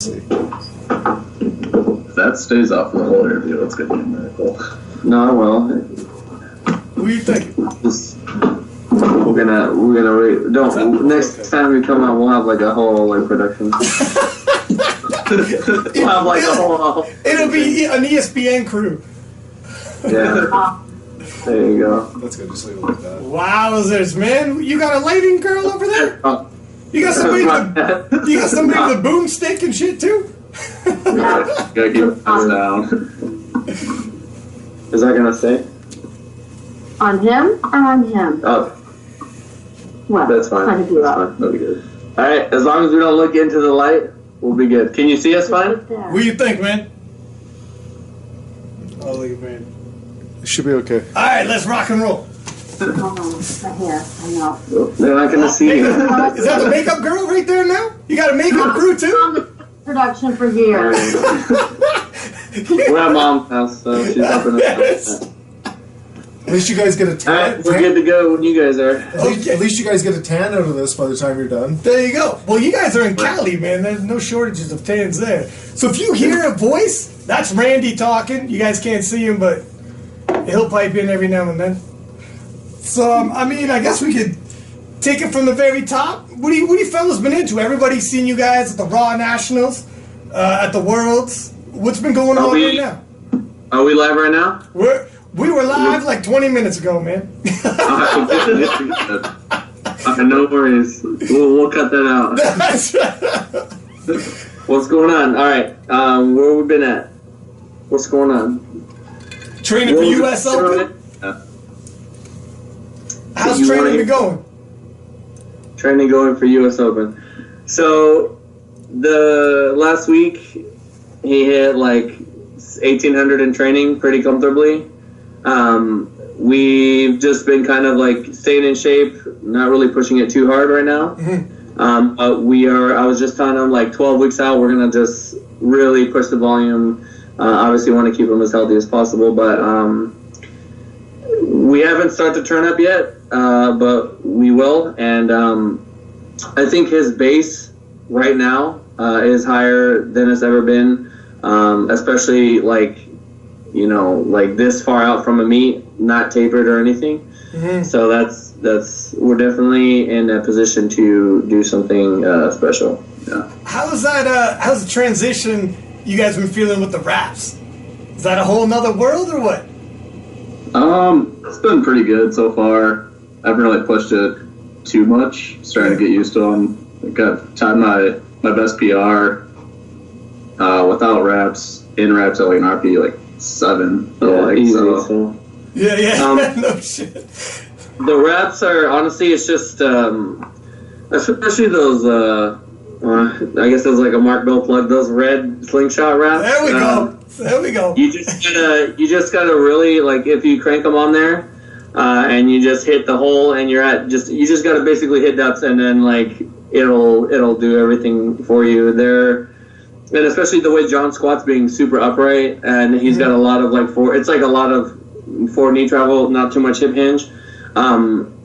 If that stays off for the whole interview, it's gonna be a miracle. No, well. What do you think? We're gonna next time we come out, we'll have like a whole like production. We'll have like a whole. It'll be an ESPN crew. Yeah. There you go. That's good. Just leave it like that. Wowzers, man! You got a lighting girl over there? You got somebody with a boomstick and shit too? Gotta keep it down. Is that gonna stay? On him or on him? Oh. Well, that's fine. That's fine. That'll be good. Alright, as long as we don't look into the light, we'll be good. Can you see us fine? What do you think, man? I'll leave, man. It should be okay. Alright, let's rock and roll. Hold on, right here. I know. They're not gonna see you. Is that the makeup girl right there now? You got a makeup crew too? On the production for years. We're at mom's house, so she's helping us out. At least you guys get a tan. Alright, we're good to go when you guys are. At least you guys get a tan out of this by the time you're done. There you go. Well, you guys are in Cali, man. There's no shortages of tans there. So if you hear a voice, that's Randy talking. You guys can't see him, but he'll pipe in every now and then. So, I mean, I guess we could take it from the very top. What do you fellas been into? Everybody's seen you guys at the Raw Nationals, at the Worlds. What's been going on right now? Are we live right now? We were live like 20 minutes ago, man. No worries. We'll cut that out. What's going on? All right. Where we been at? What's going on? Training for US Open? How's training been going? Training going for US Open. So, the last week, he hit like 1,800 in training pretty comfortably. We've just been kind of like staying in shape, not really pushing it too hard right now. Mm-hmm. But I was just telling him like 12 weeks out, we're going to just really push the volume. Obviously want to keep him as healthy as possible, but we haven't started to turn up yet, but we will. And I think his base right now is higher than it's ever been, especially like, you know, like this far out from a meet, not tapered or anything. Mm-hmm. So we're definitely in a position to do something special. Yeah. How's the transition you guys been feeling with the wraps? Is that a whole nother world or what? It's been pretty good so far. I haven't really pushed it too much. Just trying to get used to them. I got timed my best PR without wraps, in wraps at like an RP like 7. So easy. So. Yeah. No shit. The wraps are honestly, it's just especially those. I guess there's like a Mark Bill plug. Those red slingshot wraps. There we go. There we go. You just gotta really like if you crank them on there, and you just hit the hole, and you just gotta basically hit depths, and then like it'll do everything for you. And especially the way John squats being super upright, and he's got a lot of like it's like a lot of forward knee travel, not too much hip hinge.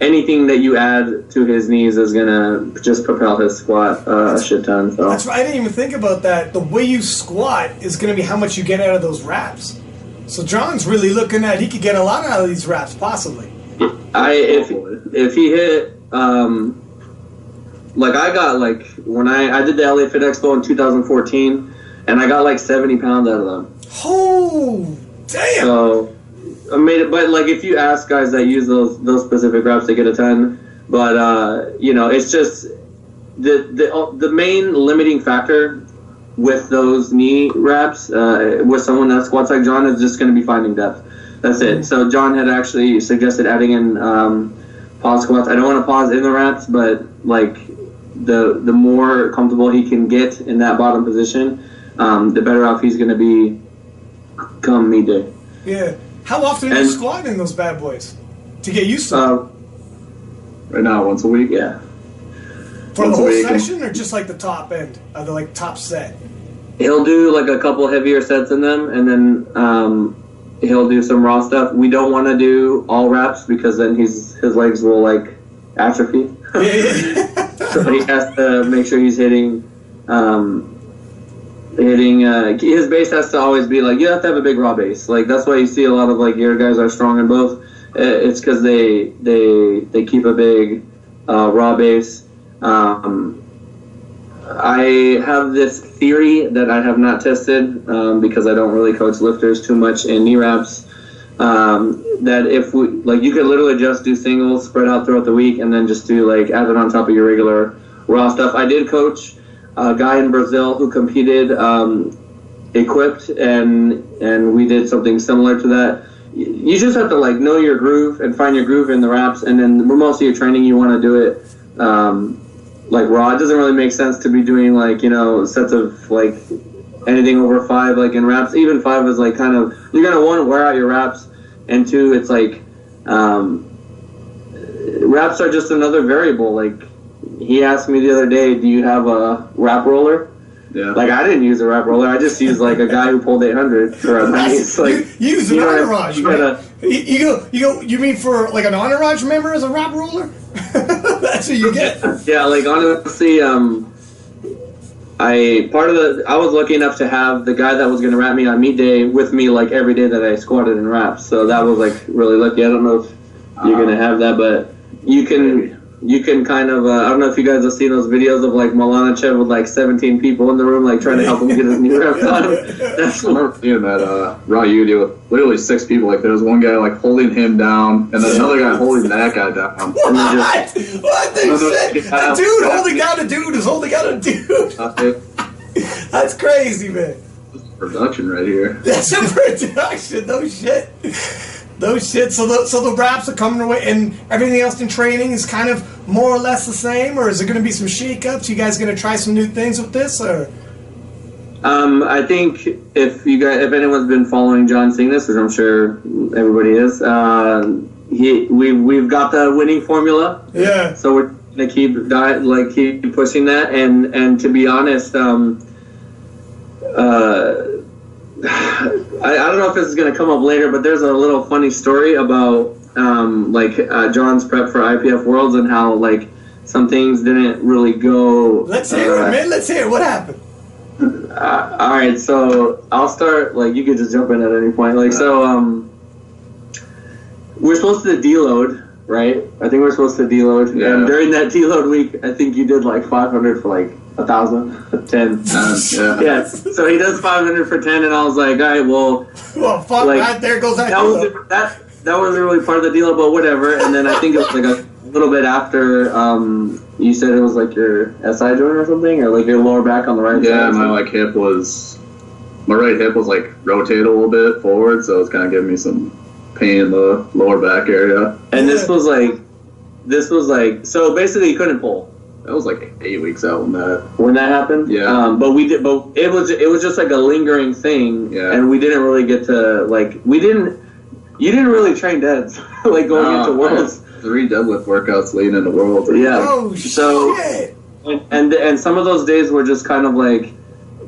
Anything that you add to his knees is gonna just propel his squat a shit ton. So that's right. I didn't even think about that. The way you squat is gonna be how much you get out of those wraps. So John's really looking at he could get a lot out of these wraps, possibly. If he hit like I got like when I did the LA Fit Expo in 2014, and I got like 70 pounds out of them. Oh damn! So I made it, but like if you ask guys that use those specific wraps, they get a 10. But you know, it's just the main limiting factor with those knee wraps with someone that squats like John is just going to be finding depth. That's it. So John had actually suggested adding in pause squats. I don't want to pause in the wraps, but like the more comfortable he can get in that bottom position, the better off he's going to be come meet day. Yeah. How often are you squatting those bad boys to get used to? Right now, once a week. Yeah. For the whole session, or just like the top end, the like top set? He'll do like a couple heavier sets in them, and then he'll do some raw stuff. We don't want to do all wraps because then his legs will like atrophy. Yeah. So he has to make sure he's hitting hitting. His base has to always be like, you have to have a big raw base. Like that's why you see a lot of like your guys are strong in both. It's because they keep a big raw base. I have this theory that I have not tested because I don't really coach lifters too much in knee wraps. That if we like, you could literally just do singles spread out throughout the week, and then just do like add it on top of your regular raw stuff. I did coach a guy in Brazil who competed equipped, and we did something similar to that. You just have to like know your groove and find your groove in the wraps, and then most of your training you want to do it like raw. It doesn't really make sense to be doing like, you know, sets of like anything over 5 like in wraps. Even 5 is like kind of, you're gonna want to wear out your wraps, and 2, it's like wraps are just another variable. Like he asked me the other day, do you have a wrap roller? Yeah. Like I didn't use a wrap roller. I just used like a guy who pulled 800 for a penny. It's like you use an entourage, right? You mean for like an entourage member as a wrap roller? That's what you get. Yeah, like honestly, I was lucky enough to have the guy that was going to wrap me on meet day with me like every day that I squatted and wraps. So that was like really lucky. I don't know if you're going to have that, but you can kind of, I don't know if you guys have seen those videos of like Milanachev with like 17 people in the room like trying to help him get his knee wrapped on. That's what seeing that raw UD with literally 6 people. Like there was one guy like holding him down, and then another guy holding that guy down. What? What they said? A dude holding down a dude is holding down a dude. That's crazy, man. Production right here. That's a production. No shit. No shit. So the wraps are coming away, and everything else in training is kind of more or less the same, or is there going to be some shake-ups? You guys going to try some new things with this, or? I think if anyone's been following John Cygnus, which I'm sure everybody is, we've got the winning formula. Yeah. So we're gonna keep pushing that, and to be honest, I don't know if this is gonna come up later, but there's a little funny story about John's prep for IPF Worlds and how like some things didn't really go. Let's hear it, man. Let's hear it. What happened? All right, so I'll start. Like you could just jump in at any point. Like we're supposed to deload, right? I think we're supposed to deload, and during that deload week, I think you did like 500 for like 1,000, 10. Yeah. So he does 500 for 10, and I was like, all right, well, fuck like, that. There goes that. That wasn't really part of the deal, but whatever. And then I think it was like a little bit after you said it was like your SI joint or something, or like your lower back on the right side. Yeah, my right hip was like rotated a little bit forward, so it was kind of giving me some pain in the lower back area. And this was like, so basically you couldn't pull. That was like 8 weeks out when that happened. Yeah. But it was just like a lingering thing. Yeah. And we didn't really get to you didn't really train deads like going into Worlds. 3 deadlift workouts leading into Worlds. Yeah. Oh shit. And some of those days were just kind of like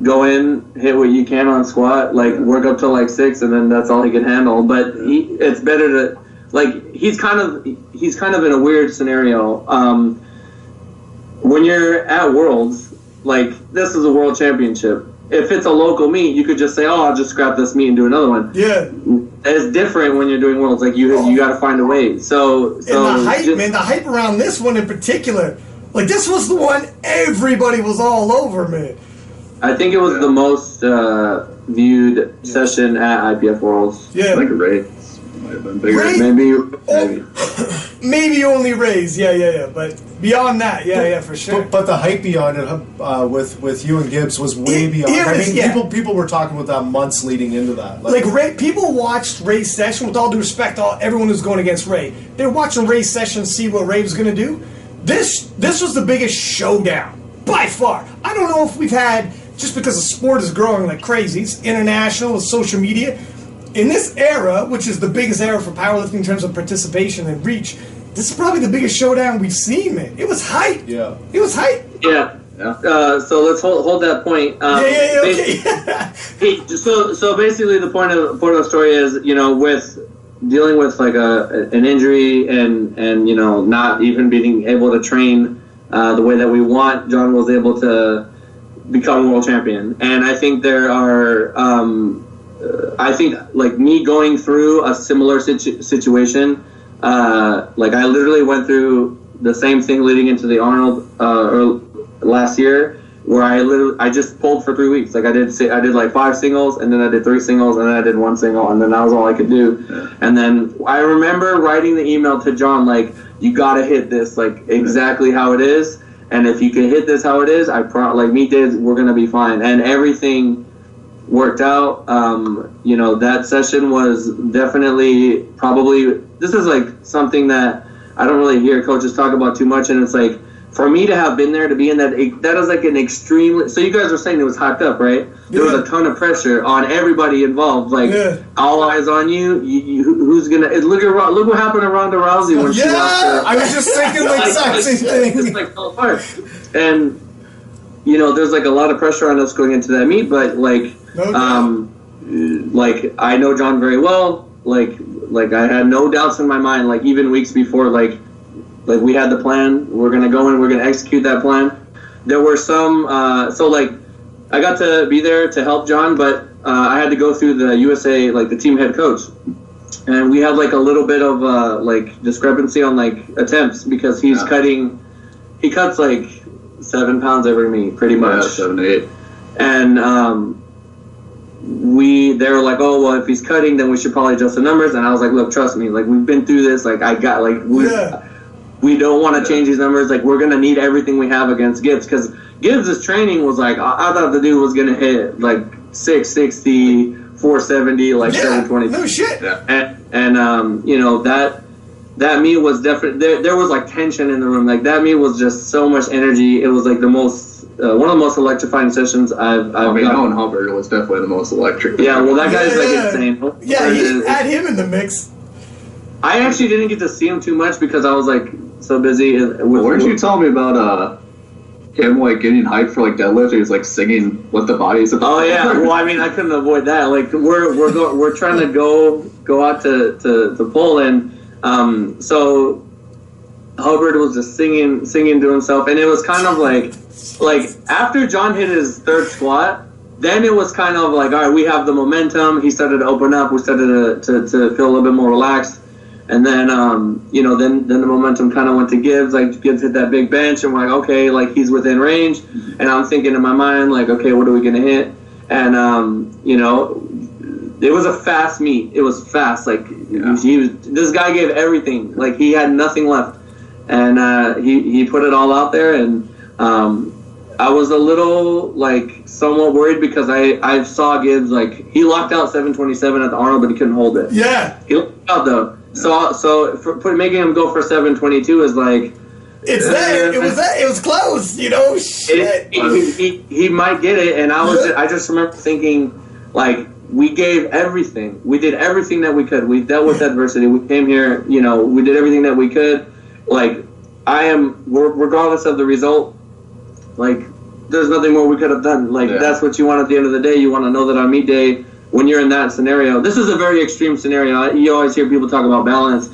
go in, hit what you can on squat, like work up to like 6, and then that's all he can handle. But it's better to like he's kind of in a weird scenario. When you're at Worlds, like this is a world championship. If it's a local meet, you could just say, "Oh, I'll just scrap this meet and do another one." Yeah. It's different when you're doing Worlds. Like you got to find a way. So and the hype, man, the hype around this one in particular, like this was the one everybody was all over, man. I think it was the most viewed session at IPF Worlds. Yeah. I think Ray might have been bigger. Maybe only Rays. Yeah. But beyond that, yeah, for sure. But the hype beyond it with you and Gibbs was way beyond. People were talking about that months leading into that. Like Ray, people watched Ray's session. With all due respect, everyone who's going against Ray, they were watching Ray's session, see what Ray was going to do. This was the biggest showdown by far. I don't know if we've had, just because the sport is growing like crazy. It's international with social media. In this era, which is the biggest era for powerlifting in terms of participation and reach, this is probably the biggest showdown we've seen, man. It was hype. Yeah. It was hype. Yeah. So let's hold that point. Okay. So basically, the point of the story is, with dealing with like an injury and not even being able to train the way that we want, John was able to become world champion. And I think there are, I think like me going through a similar situation, like I literally went through the same thing leading into the Arnold last year, where I just pulled for 3 weeks. Like I did like 5 singles, and then I did 3 singles, and then I did 1 single, and then that was all I could do. Yeah. And then I remember writing the email to John, like, you gotta hit this like exactly how it is, and if you can hit this how it is, we're gonna be fine. And everything worked out. You know, that session was definitely this is like something that I don't really hear coaches talk about too much, and it's like, for me to have been there, to be in that is like an extremely. So you guys were saying it was hyped up, right? There was a ton of pressure on everybody involved. Like all eyes on you. Who's gonna look what happened to Ronda Rousey when she lost her. I was just thinking the exact same thing. Just like fell apart. And you know, there's like a lot of pressure on us going into that meet, but like, like I know John very well. Like I had no doubts in my mind. Like even weeks before, like we had the plan. We're gonna go in. We're gonna execute that plan. There were some. So like, I got to be there to help John, but I had to go through the USA, like the team head coach, and we had like a little bit of like discrepancy on like attempts because he's cutting. He cuts like 7 pounds every meet, pretty much. 7 to 8. And they were like, oh well, if he's cutting, then we should probably adjust the numbers. And I was like, look, trust me, like we've been through this. Like I got like we don't want to change these numbers. Like, we're going to need everything we have against Gibbs. Because Gibbs' training was like, I thought the dude was going to hit, like, 660, 470, like, 720. No shit. Yeah. And you know, that meet was definitely, there was, like, tension in the room. Like, that meet was just so much energy. It was, like, the most, one of the most electrifying sessions I've done. Owen Hubbard was definitely the most electric. Yeah, well, that guy's, like, insane. Yeah, he had him in the mix. I actually didn't get to see him too much because I was, like, so busy. Weren't you telling me about him like getting hyped for like deadlift? He was like singing "What the Body Is." Oh yeah, well I mean I couldn't avoid that. Like we're trying to go out to Poland. So Hubbard was just singing to himself, and it was kind of like after John hit his 3rd squat, then it was kind of like, all right, we have the momentum. He started to open up. We started to feel a little bit more relaxed. And then, you know, then the momentum kind of went to Gibbs. Like, Gibbs hit that big bench, and we're like, okay, like, he's within range. And I'm thinking in my mind, like, okay, what are we going to hit? And, you know, it was a fast meet. It was fast. Like, this guy gave everything. Like, he had nothing left. And he put it all out there. And I was a little, like, somewhat worried because I saw Gibbs, like, he locked out 727 at the Arnold, but he couldn't hold it. Yeah. He locked out, though. So making him go for 722 is like it's there. It was close. You know, shit. He might get it, and I just remember thinking, like, we gave everything. We did everything that we could. We dealt with adversity. We came here. You know, we did everything that we could. Like, regardless of the result, like, there's nothing more we could have done. Like, that's what you want at the end of the day. You want to know that on meet day, when you're in that scenario, this is a very extreme scenario. You always hear people talk about balance.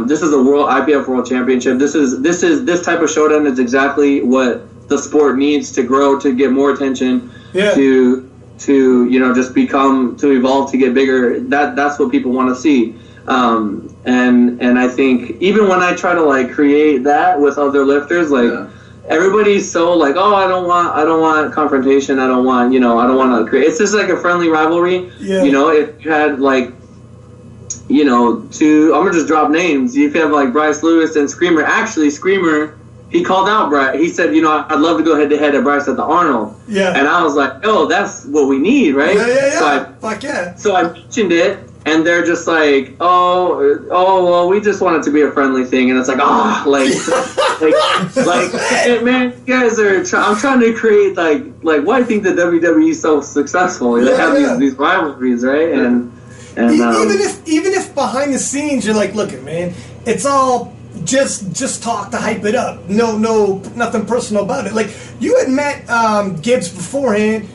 This is a IPF World Championship. This type of showdown is exactly what the sport needs to grow, to get more attention, to you know, just to evolve, to get bigger. That's what people want to see. And I think even when I try to like create that with other lifters, like. Everybody's so like, oh, I don't want confrontation. I don't want to create. It's just like a friendly rivalry. Yeah. You know, if you had like, you know, I'm gonna just drop names. If you have like Bryce Lewis and Screamer, actually Screamer, he called out Bryce. He said, you know, I'd love to go head to head at Bryce at the Arnold. Yeah. And I was like, oh, that's what we need, right? Yeah. So I mentioned it. And they're just like, oh, well, we just want it to be a friendly thing, and it's like, like, man, you guys are. I'm trying to create like, why do you think the WWE is so successful? They have these rivalries, right? And even if behind the scenes you're like, look, man, it's all just talk to hype it up. No, nothing personal about it. Like, you had met Gibbs beforehand.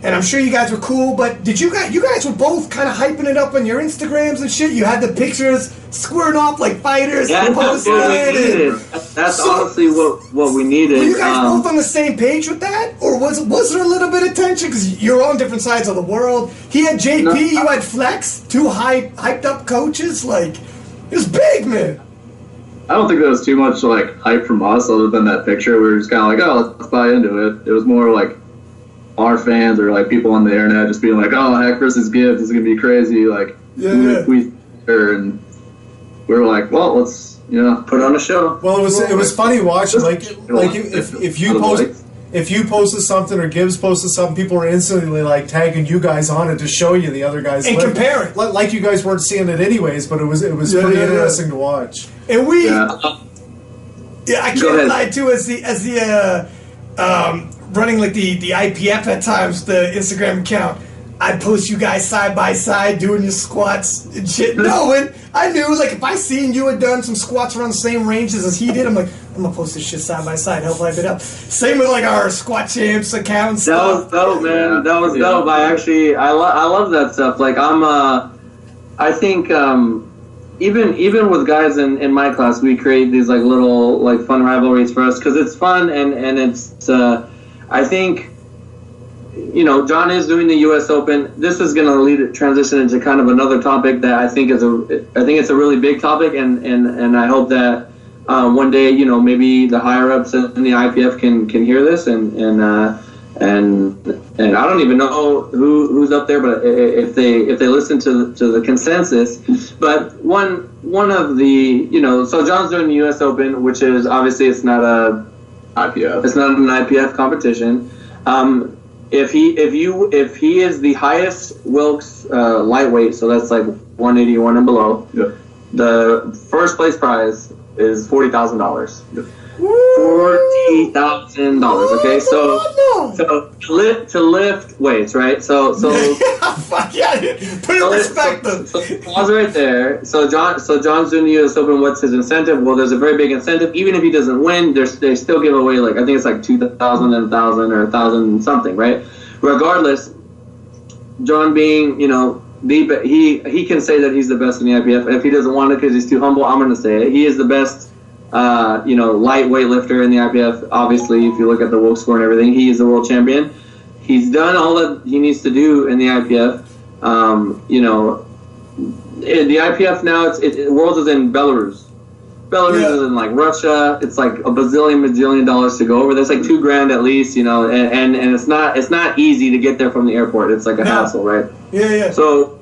and I'm sure you guys were cool, but you guys were both kind of hyping it up on your Instagrams and shit. You had the pictures squaring off like fighters. Yeah, that's what we needed. That's honestly what we needed. Were you guys both on the same page with that? Or was there a little bit of tension? Because you're on different sides of the world. He had JP, you had Flexx, two hyped up coaches. Like, it was big, man. I don't think there was too much like hype from us other than that picture. We were just kind of like, oh, let's buy into it. It was more like our fans or like people on the internet just being like, oh, Haack versus Gibbs is gonna be crazy. Like, and we were like, well, let's put on a show. Well, it was funny watching like if you posted something or Gibbs posted something, people were instantly like tagging you guys on it to show you the other guys and comparing. Like you guys weren't seeing it anyways, but it was pretty interesting to watch. And we, I can't lie too, as the running like the IPF at times, the Instagram account, I'd post you guys side by side doing your squats and shit. Knowing I knew, like, if I seen you had done some squats around the same ranges as he did, I'm like, I'm gonna post this shit side by side, help hype it up. Same with like our Squat Champs accounts. That was dope, man. That was dope. I love that stuff. Like, I think even with guys in my class, we create these like little like fun rivalries for us because it's fun and it's I think. John is doing the U.S. Open. This is going to transition into kind of another topic that I think it's a really big topic, and I hope that one day maybe the higher ups in the IPF can hear this and I don't even know who's up there, but if they listen to the consensus, but one of the so John's doing the U.S. Open, which is obviously it's not an IPF competition. If he is the highest Wilks lightweight, so that's like 181 and below, the first place prize is $40,000. $40,000. Okay, so to lift weights, right? So fuck yeah, put it in perspective. So pause right there. So John's doing the U.S. Open. What's his incentive? Well, there's a very big incentive. Even if he doesn't win, they still give away like I think it's like $2,000 and $1,000 or $1,000 something, right? Regardless, John being he can say that he's the best in the IPF. If he doesn't want it because he's too humble, I'm going to say it. He is the best. Lightweight lifter in the IPF. Obviously, if you look at the Wilks score and everything, he is the world champion. He's done all that he needs to do in the IPF. The IPF now, Worlds is in Belarus. Belarus is in like Russia. It's like a bajillion dollars to go over. There's like $2,000 at least, and it's not easy to get there from the airport. It's like a hassle, right? Yeah. So.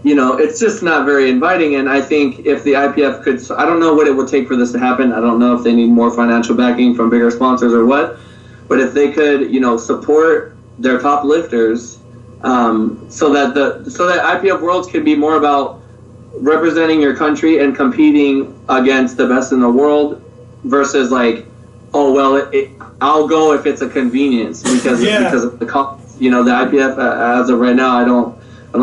It's just not very inviting, and I think if the IPF could, I don't know what it would take for this to happen. I don't know if they need more financial backing from bigger sponsors or what, but if they could, support their top lifters, so that IPF Worlds could be more about representing your country and competing against the best in the world versus like, oh well, I'll go if it's a convenience because of the cost. The IPF as of right now, I don't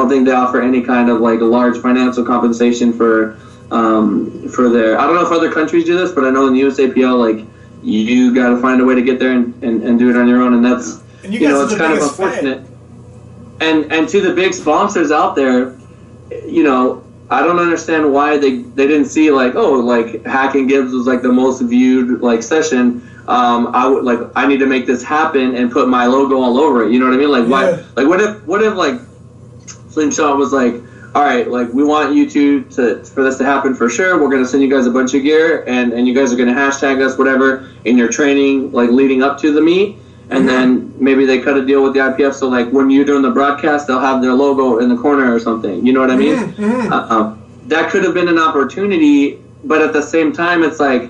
think they offer any kind of like large financial compensation for their. I don't know if other countries do this, but I know in the USAPL, like you got to find a way to get there and do it on your own, and that's it's kind of unfortunate. And to the big sponsors out there, I don't understand why they didn't see like Haack and Gibbs was like the most viewed like session. I need to make this happen and put my logo all over it. You know what I mean? Like why? Like what if like Slingshot was like, all right, like we want you for this to happen for sure. We're gonna send you guys a bunch of gear, and you guys are gonna hashtag us whatever in your training, like leading up to the meet, and then maybe they cut a deal with the IPF, so like when you're doing the broadcast, they'll have their logo in the corner or something. You know what I mean? That could have been an opportunity, but at the same time, it's like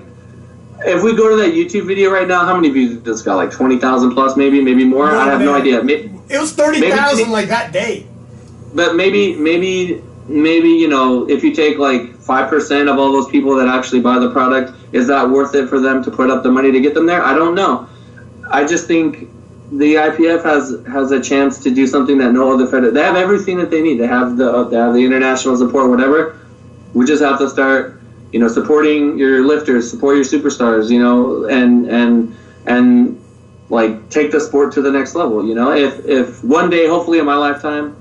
if we go to that YouTube video right now, how many views did this got? Like 20,000 plus, maybe more. I have no idea. It was 30,000 like that day. But maybe if you take like 5% of all those people that actually buy the product, is that worth it for them to put up the money to get them there? I don't know. I just think the IPF has a chance to do something that no other federation. They have everything that they need. They have the international support, whatever. We just have to start, supporting your lifters, support your superstars, and like take the sport to the next level. You know, if one day, hopefully in my lifetime,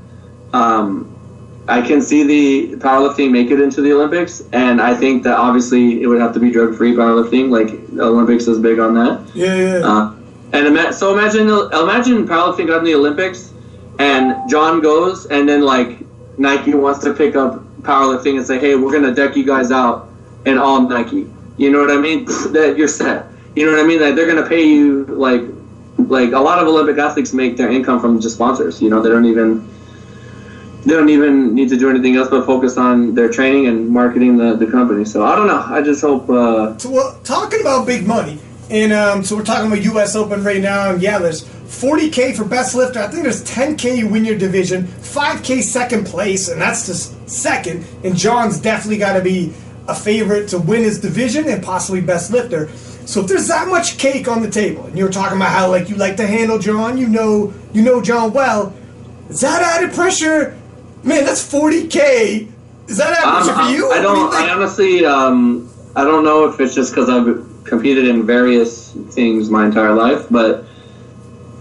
I can see the powerlifting make it into the Olympics, and I think that obviously it would have to be drug-free powerlifting. Like the Olympics is big on that. Yeah. So imagine powerlifting got in the Olympics, and John goes, and then like Nike wants to pick up powerlifting and say, hey, we're gonna deck you guys out in all Nike. You know what I mean? That you're set. You know what I mean? Like they're gonna pay you like a lot of Olympic athletes make their income from just sponsors. You know, they don't even need to do anything else but focus on their training and marketing the company. So I don't know. I just hope. So well, talking about big money, and so we're talking about U.S. Open right now, and yeah, there's $40K for best lifter. I think there's $10K you win your division, $5K second place, and that's just second. And John's definitely got to be a favorite to win his division and possibly best lifter. So if there's that much cake on the table, and you were talking about how like you like to handle John, you know John well, is that added pressure? Man, that's $40K. Is that added pressure for you? I honestly, I don't know if it's just because I've competed in various things my entire life, but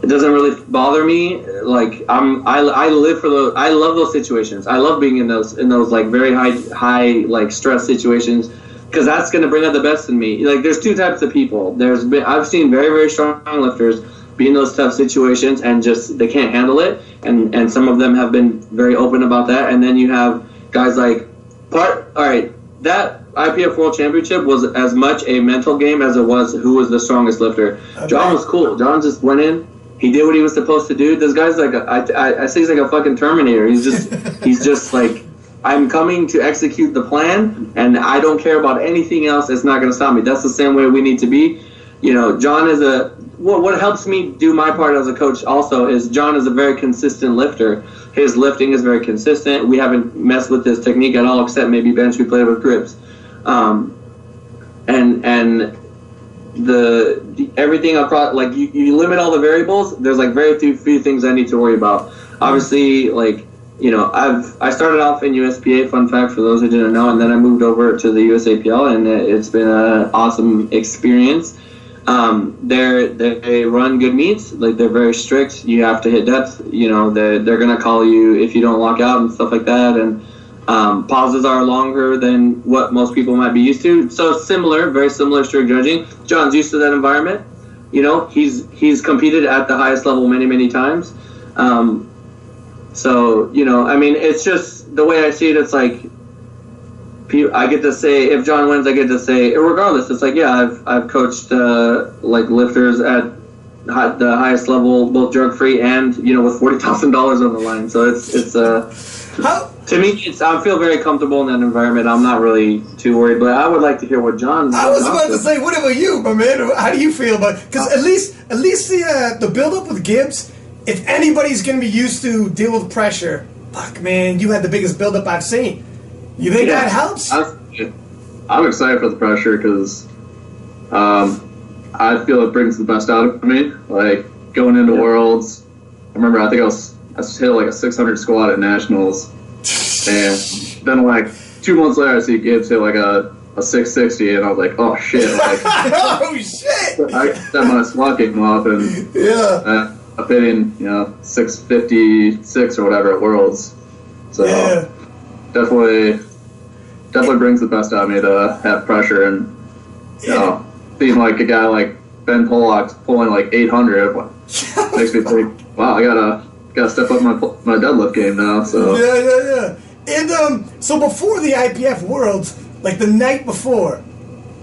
it doesn't really bother me. Like I live for those. I love those situations. I love being in those like very high like stress situations, because that's going to bring out the best in me. Like there's two types of people. I've seen very, very strong lifters be in those tough situations and just they can't handle it, and some of them have been very open about that. And then you have guys like that IPF World Championship was as much a mental game as it was who was the strongest lifter. Okay. John was cool. John just went in. He did what he was supposed to do. This guy's like I say he's like a fucking Terminator. He's just like, I'm coming to execute the plan, and I don't care about anything else. It's not going to stop me. That's the same way we need to be. You know, John is what helps me do my part as a coach also is John is a very consistent lifter. His lifting is very consistent. We haven't messed with his technique at all, except maybe bench. We played with grips. And the everything across, like you limit all the variables. There's like very few things I need to worry about. Obviously, like, you know, I started off in USPA, fun fact for those who didn't know, and then I moved over to the USAPL, and it's been an awesome experience. They run good meets, like they're very strict. You have to hit depth. You know, they're gonna call you if you don't lock out and stuff like that. And pauses are longer than what most people might be used to. So very similar strict judging. John's used to that environment. You know, he's competed at the highest level many, many times. So, you know, I mean, it's just the way I see it. It's like I get to say, if John wins, I get to say, regardless. It's like, yeah, I've coached like lifters at the highest level, both drug free and, you know, with $40,000 on the line. So to me, I feel very comfortable in that environment. I'm not really too worried, but I would like to hear what John. I was about to say, what about you, my man? How do you feel about? Because at least the build up with Gibbs. If anybody's going to be used to deal with pressure, fuck, man, you had the biggest build up I've seen. You think that helps? I'm excited for the pressure because I feel it brings the best out of me. Like going into Worlds, I remember I hit like a 600 squat at Nationals, and then like 2 months later I see Gibbs hit like a 660, and I was like, oh shit! Like, oh shit! I set my squat game off, and I'm hitting 656 or whatever at Worlds. So definitely brings the best out of me to have pressure, and you know, being like a guy like Ben Pollock's pulling like 800 makes me think, wow, I gotta step up my deadlift game now. So yeah. And so before the IPF Worlds, like the night before,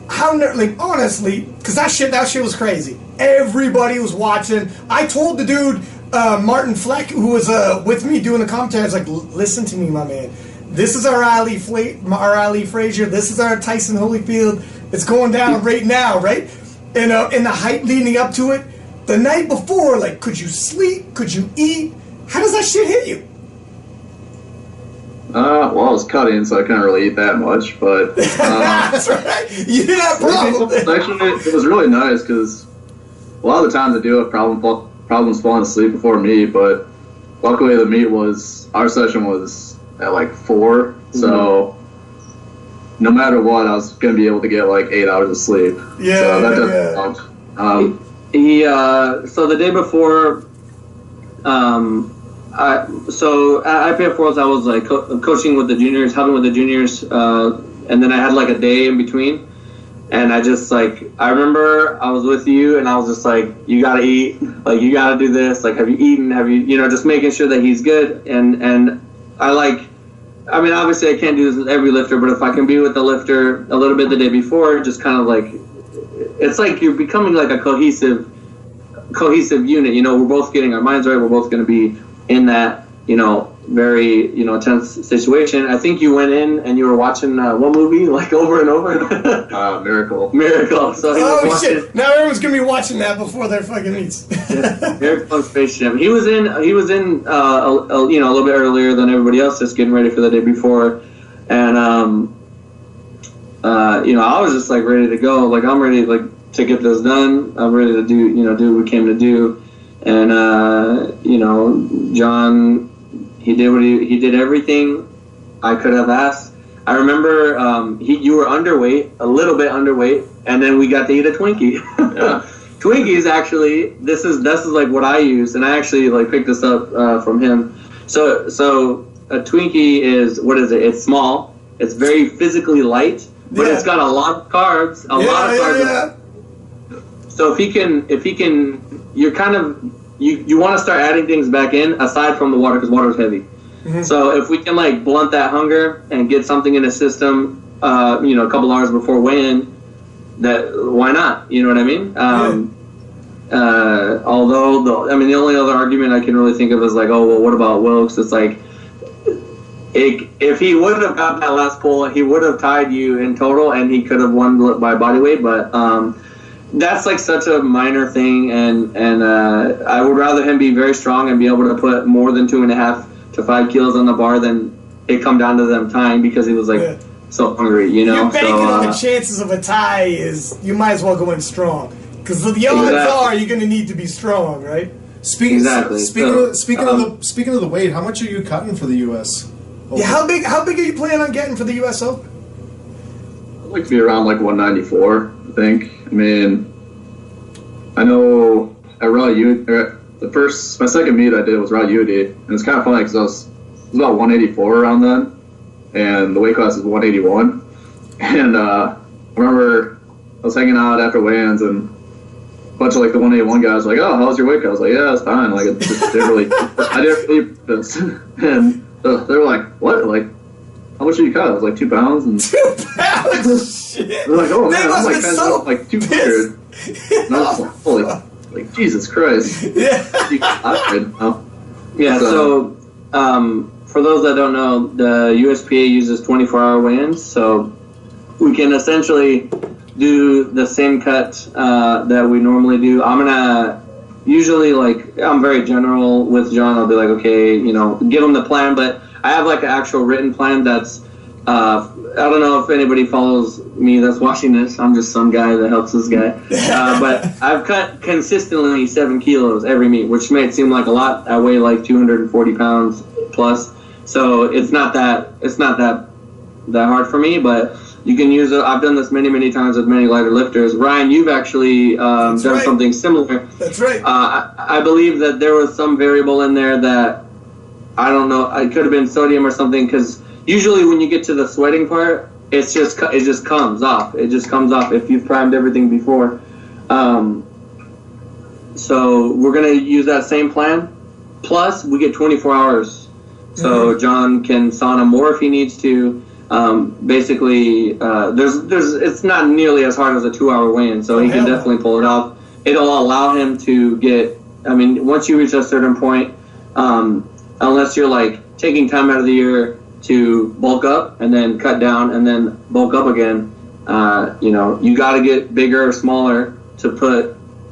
honestly, because that shit was crazy. Everybody was watching. I told the dude, Martin Fleck, who was with me doing the commentary, I was like, listen to me, my man. This is our Ali Frazier. This is our Tyson Holyfield. It's going down right now, right? And the hype leading up to it. The night before, like, could you sleep? Could you eat? How does that shit hit you? Well, I was cutting, so I couldn't really eat that much, but... That's right. You didn't have problems. Actually, it was really nice, because a lot of the times I do have problems falling asleep before meet, but luckily our session was at like 4, so no matter what, I was going to be able to get like 8 hours of sleep. Yeah, so that doesn't count. So the day before, so at IPF Worlds, I was like coaching with the juniors, helping with the juniors, and then I had like a day in between. And I just like, I remember I was with you and I was just like, you gotta eat, like you gotta do this, like have you eaten, just making sure that he's good. And I like, I mean, obviously I can't do this with every lifter, but if I can be with the lifter a little bit the day before, just kind of like, it's like you're becoming like a cohesive unit, we're both getting our minds right, we're both gonna be in that, very, tense situation. I think you went in and you were watching one movie like over and over. Miracle. So shit! Now everyone's gonna be watching that before their fucking meets. Miracle and Space Jam. He was in a little bit earlier than everybody else, just getting ready for the day before, and I was just like ready to go. Like I'm ready to get this done. I'm ready to do what we came to do, and John. He did everything I could have asked. I remember you were underweight, a little bit underweight, and then we got to eat a Twinkie. Yeah. Twinkies actually, this is like what I use, and I actually like picked this up from him. So a Twinkie is, what is it? It's small. It's very physically light, but it's got a lot of carbs. A lot of carbs. Yeah. So if he can, you're kind of. You want to start adding things back in aside from the water because water is heavy. Mm-hmm. So if we can like blunt that hunger and get something in the system, a couple hours before weigh-in, that why not? You know what I mean? Although the only other argument I can really think of is like, oh well, what about Wilkes? It's like if he would have got that last pull, he would have tied you in total, and he could have won by body weight, but. That's like such a minor thing, and I would rather him be very strong and be able to put more than 2.5 to 5 kilos on the bar than it come down to them tying because he was like so hungry, You're banking on the chances of a tie is you might as well go in strong because the odds are you're going to need to be strong, right? Speaking of the weight, how much are you cutting for the U.S. Open? Yeah, how big are you planning on getting for the U.S. Open? I'd like to be around like 194. I think. I mean, I know at Raw my second meet I did was Raw UD, and it's kind of funny because I was about 184 around then, and the weight class is 181. And I remember I was hanging out after weigh-ins, and a bunch of like the 181 guys were like, "Oh, how's your weight cut?" I was like, "Yeah, it's fine." Like it just didn't really, I didn't really this, and they were like, "What?" Like. How much did you cut? It was like 2 pounds. And 2 pounds? Shit. They're like, oh man, I'm like kind of like 200. And I was like, holy, like Jesus Christ. Yeah. So for those that don't know, the USPA uses 24-hour weigh-ins, so we can essentially do the same cut that we normally do. I'm gonna usually I'm very general with John. I'll be like, okay, give him the plan, but. I have like an actual written plan that's, I don't know if anybody follows me that's watching this. I'm just some guy that helps this guy. But I've cut consistently 7 kilos every meet, which may seem like a lot. I weigh like 240 pounds plus. So it's not that hard for me, but you can use it. I've done this many times with many lighter lifters. Ryan, you've actually done something similar. That's right. I believe that there was some variable in there that, I don't know. It could have been sodium or something because usually when you get to the sweating part, it just comes off. It just comes off if you've primed everything before. So we're gonna use that same plan. Plus, we get 24 hours, so John can sauna more if he needs to. Basically, it's not nearly as hard as a 2-hour weigh-in, so he can definitely pull it off. It'll allow him to get. I mean, once you reach a certain point. Unless you're like taking time out of the year to bulk up and then cut down and then bulk up again, you got to get bigger or smaller to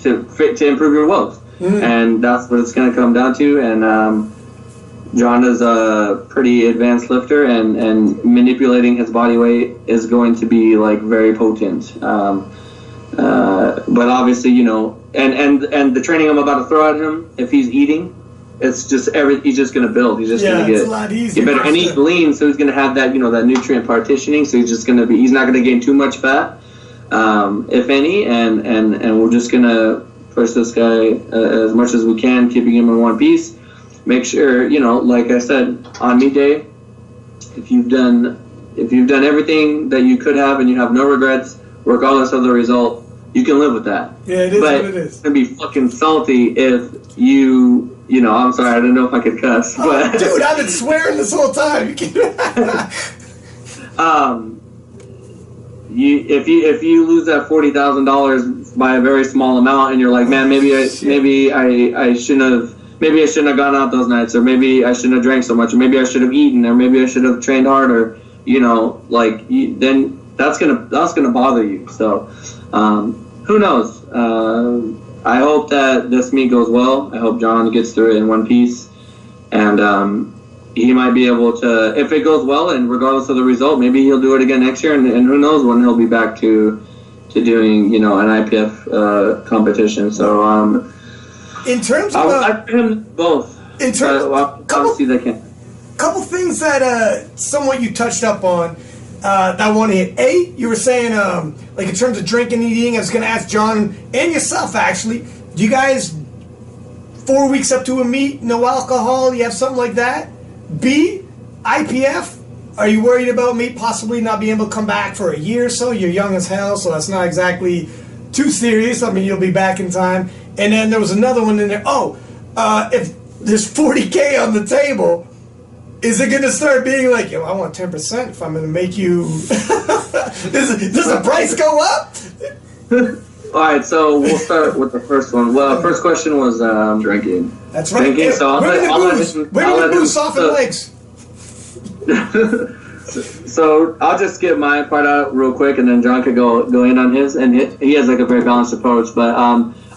improve your wealth, and that's what it's going to come down to. And John is a pretty advanced lifter, and manipulating his body weight is going to be like very potent. But obviously, and the training I'm about to throw at him, if he's eating. It's just he's just going to build. He's just going to get better. And he's lean, so he's going to have that, that nutrient partitioning. So he's not going to gain too much fat, if any. And we're just going to push this guy as much as we can, keeping him in one piece. Make sure, like I said, on meet day, if you've done everything that you could have and you have no regrets, regardless of the result, you can live with that. Yeah, it is but what it is. It's gonna be fucking salty if I'm sorry, I don't know if I could cuss, but dude, I've been swearing this whole time. If you lose that $40,000 by a very small amount, and you're like, man, maybe I shouldn't have gone out those nights, or maybe I shouldn't have drank so much, or maybe I should have eaten, or maybe I should have trained harder, then that's gonna bother you. So who knows? I hope that this meet goes well. I hope John gets through it in one piece, and he might be able to, if it goes well, and regardless of the result, maybe he'll do it again next year, and who knows when he'll be back to doing an IPF competition. So in terms of I've him both. In terms, couple things that somewhat you touched up on that I want to hit. You were saying like in terms of drinking and eating. I was going to ask John and yourself actually. Do you guys 4 weeks up to a meet, no alcohol? You have something like that? B, IPF. Are you worried about me possibly not being able to come back for a year or so? You're young as hell, so that's not exactly too serious. I mean, you'll be back in time. And then there was another one in there. If there's $40K on the table, is it going to start being like, yo, I want 10% if I'm going to make you... does the price go up? All right, so we'll start with the first one. Well, first question was drinking. That's right. Drinking, so I'll let boost off the legs. So I'll just get my part out real quick, and then John could go in on his. And he has like a very balanced approach, but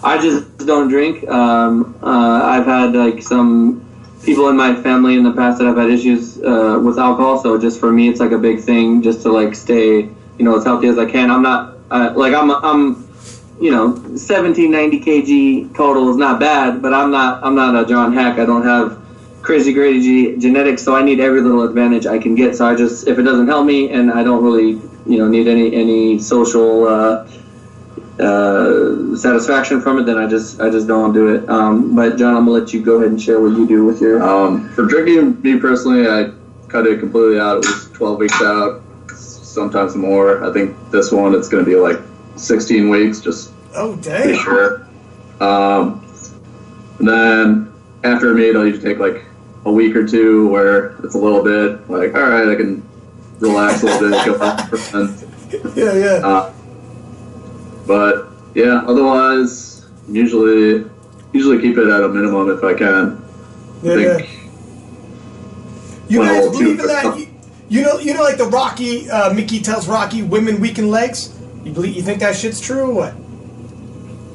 I just don't drink. I've had like some people in my family in the past that have had issues with alcohol, so just for me, it's like a big thing just to like stay, as healthy as I can. I'm not I'm 1790 kg total is not bad, but I'm not a John Haack. I don't have crazy great genetics, so I need every little advantage I can get. So I just, if it doesn't help me, and I don't really need any social satisfaction from it, then I just don't do it. But John, I'm gonna let you go ahead and share what you do with your for drinking. Me personally, I cut it completely out. It was 12 weeks out, sometimes more. I think this one it's going to be like 16 weeks, just dang. Be sure. And then after a meet, I'll usually take like a week or two where it's a little bit like, all right, I can relax a little bit, go 100%. Yeah. But yeah, otherwise, usually keep it at a minimum if I can. Yeah. You guys believe in that? You know, like the Rocky, Mickey tells Rocky, women weaken legs. You think that shit's true or what?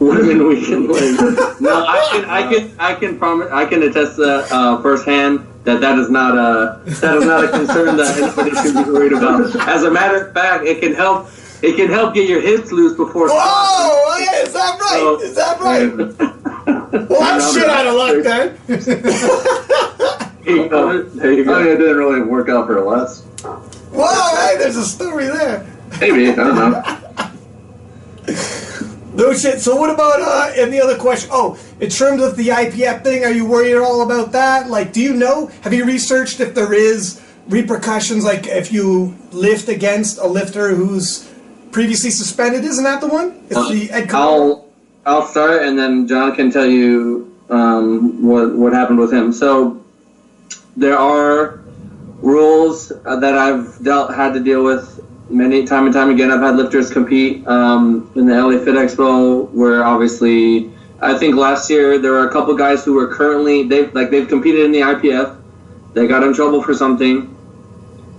Women weaken legs. No, I can promise. I can attest that firsthand that is not a concern that anybody should be worried about. As a matter of fact, it can help get your hips loose before. Oh, yeah, is that right? So, is that right? Well, I'm shit out of luck then. There you go. It didn't really work out for less. Well, hey, there's a story there. Maybe, I don't know. No shit. So what about any other question? Oh, in terms of the IPF thing, are you worried at all about that? Like, have you researched if there is repercussions, like if you lift against a lifter who's previously suspended? Isn't that the one? It's the Ed I'll start, and then John can tell you what happened with him. So there are rules that I've had to deal with time and time again. I've had lifters compete in the LA Fit Expo, where obviously I think last year there were a couple guys who were currently they've competed in the IPF. They got in trouble for something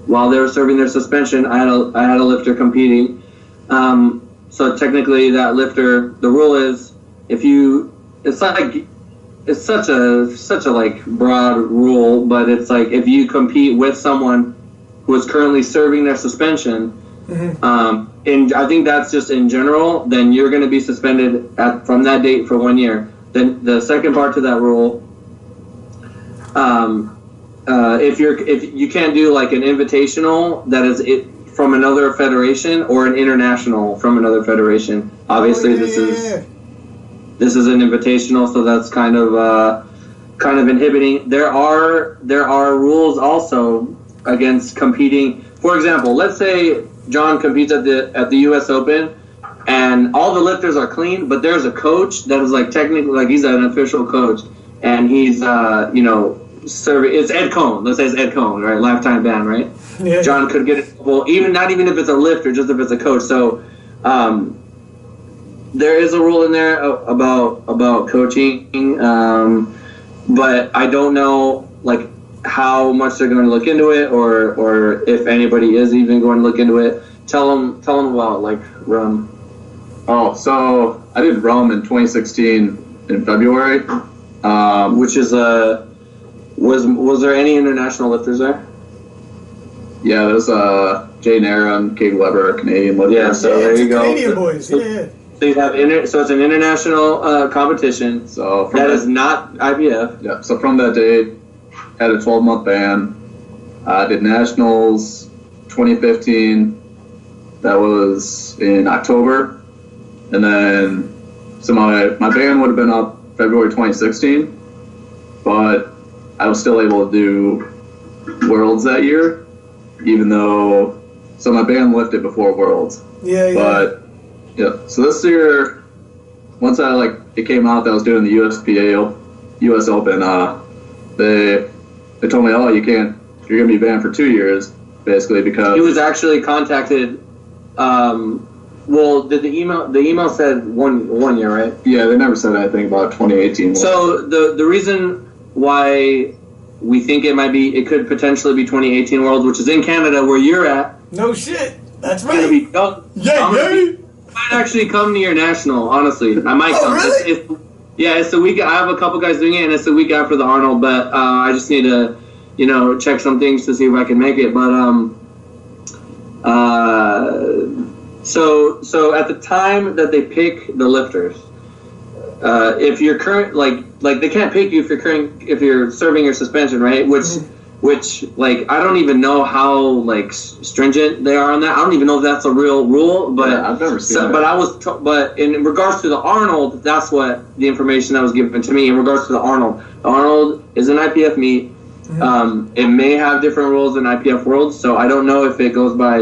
while they were serving their suspension. I had a lifter competing. So technically, that lifter, the rule is it's such a like broad rule, but it's like if you compete with someone who is currently serving their suspension, and I think that's just in general, then you're going to be suspended from that date for 1 year. Then the second part to that rule, if you can't do like an invitational that is from another federation or an international from another federation. Obviously, this This is an invitational, so that's kind of inhibiting. There are rules also against competing. For example, let's say John competes at the U.S. Open, and all the lifters are clean, but there's a coach that is like technically like he's an official coach, and he's serving. It's Ed Cohn. Let's say it's Ed Cohn, right? Lifetime ban, right? Yeah. John could get it. Well, not even if it's a lifter, just if it's a coach. So there is a rule in there about coaching, but I don't know like how much they're going to look into it, or if anybody is even going to look into it. Tell them about like rum. Oh, so I did rum in 2016 in February, Which is was there any international lifters there? Yeah, there's Jay Naron, Kate Weber, Canadian lifters. Yeah, so there you go. Canadian boys, yeah. So you have so it's an international competition. So from that is not IPF. Yeah. So from that date, had a 12-month ban. Did nationals 2015. That was in October, and then so my ban would have been up February 2016, but I was still able to do Worlds that year, even though so my ban lifted before Worlds. Yeah. But yeah, so this year, once it came out that I was doing the USAPL, US Open, they told me, oh, you're gonna be banned for 2 years, basically, because He was actually contacted. Well, did the email said one year, right? yeah, they never said anything about 2018. So the reason why we think it could potentially be 2018 Worlds, which is in Canada where you're at. No shit. That's Gonna right. be, I might actually come to your national. Honestly, I might come. Really? It's the week. I have a couple guys doing it, and it's the week after the Arnold. But I just need to, check some things to see if I can make it. But so at the time that they pick the lifters, if you're current, like they can't pick you if you're serving your suspension, right? Which I don't even know how stringent they are on that. I don't even know if that's a real rule, but yeah, I've never seen it. But but in regards to the Arnold, that's what the information that was given to me. In regards to the Arnold is an IPF meet. It may have different rules than IPF Worlds, so I don't know if it goes by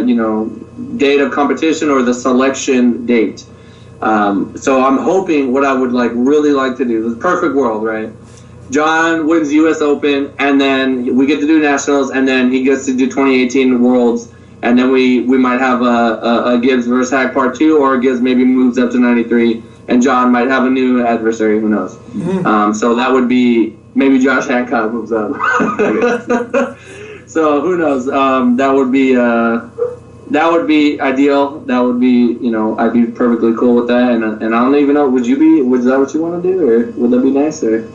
date of competition or the selection date. So I'm hoping what I would really like to do, the perfect world, right? John wins US Open, and then we get to do nationals, and then he gets to do 2018 Worlds, and then we might have a Gibbs versus Haack part 2, or Gibbs maybe moves up to 93, and John might have a new adversary. Who knows? So that would be maybe Josh Hancock moves up. So who knows? That would be ideal. That would be, I'd be perfectly cool with that. And I don't even know, was that what you want to do, or would that be nice, or?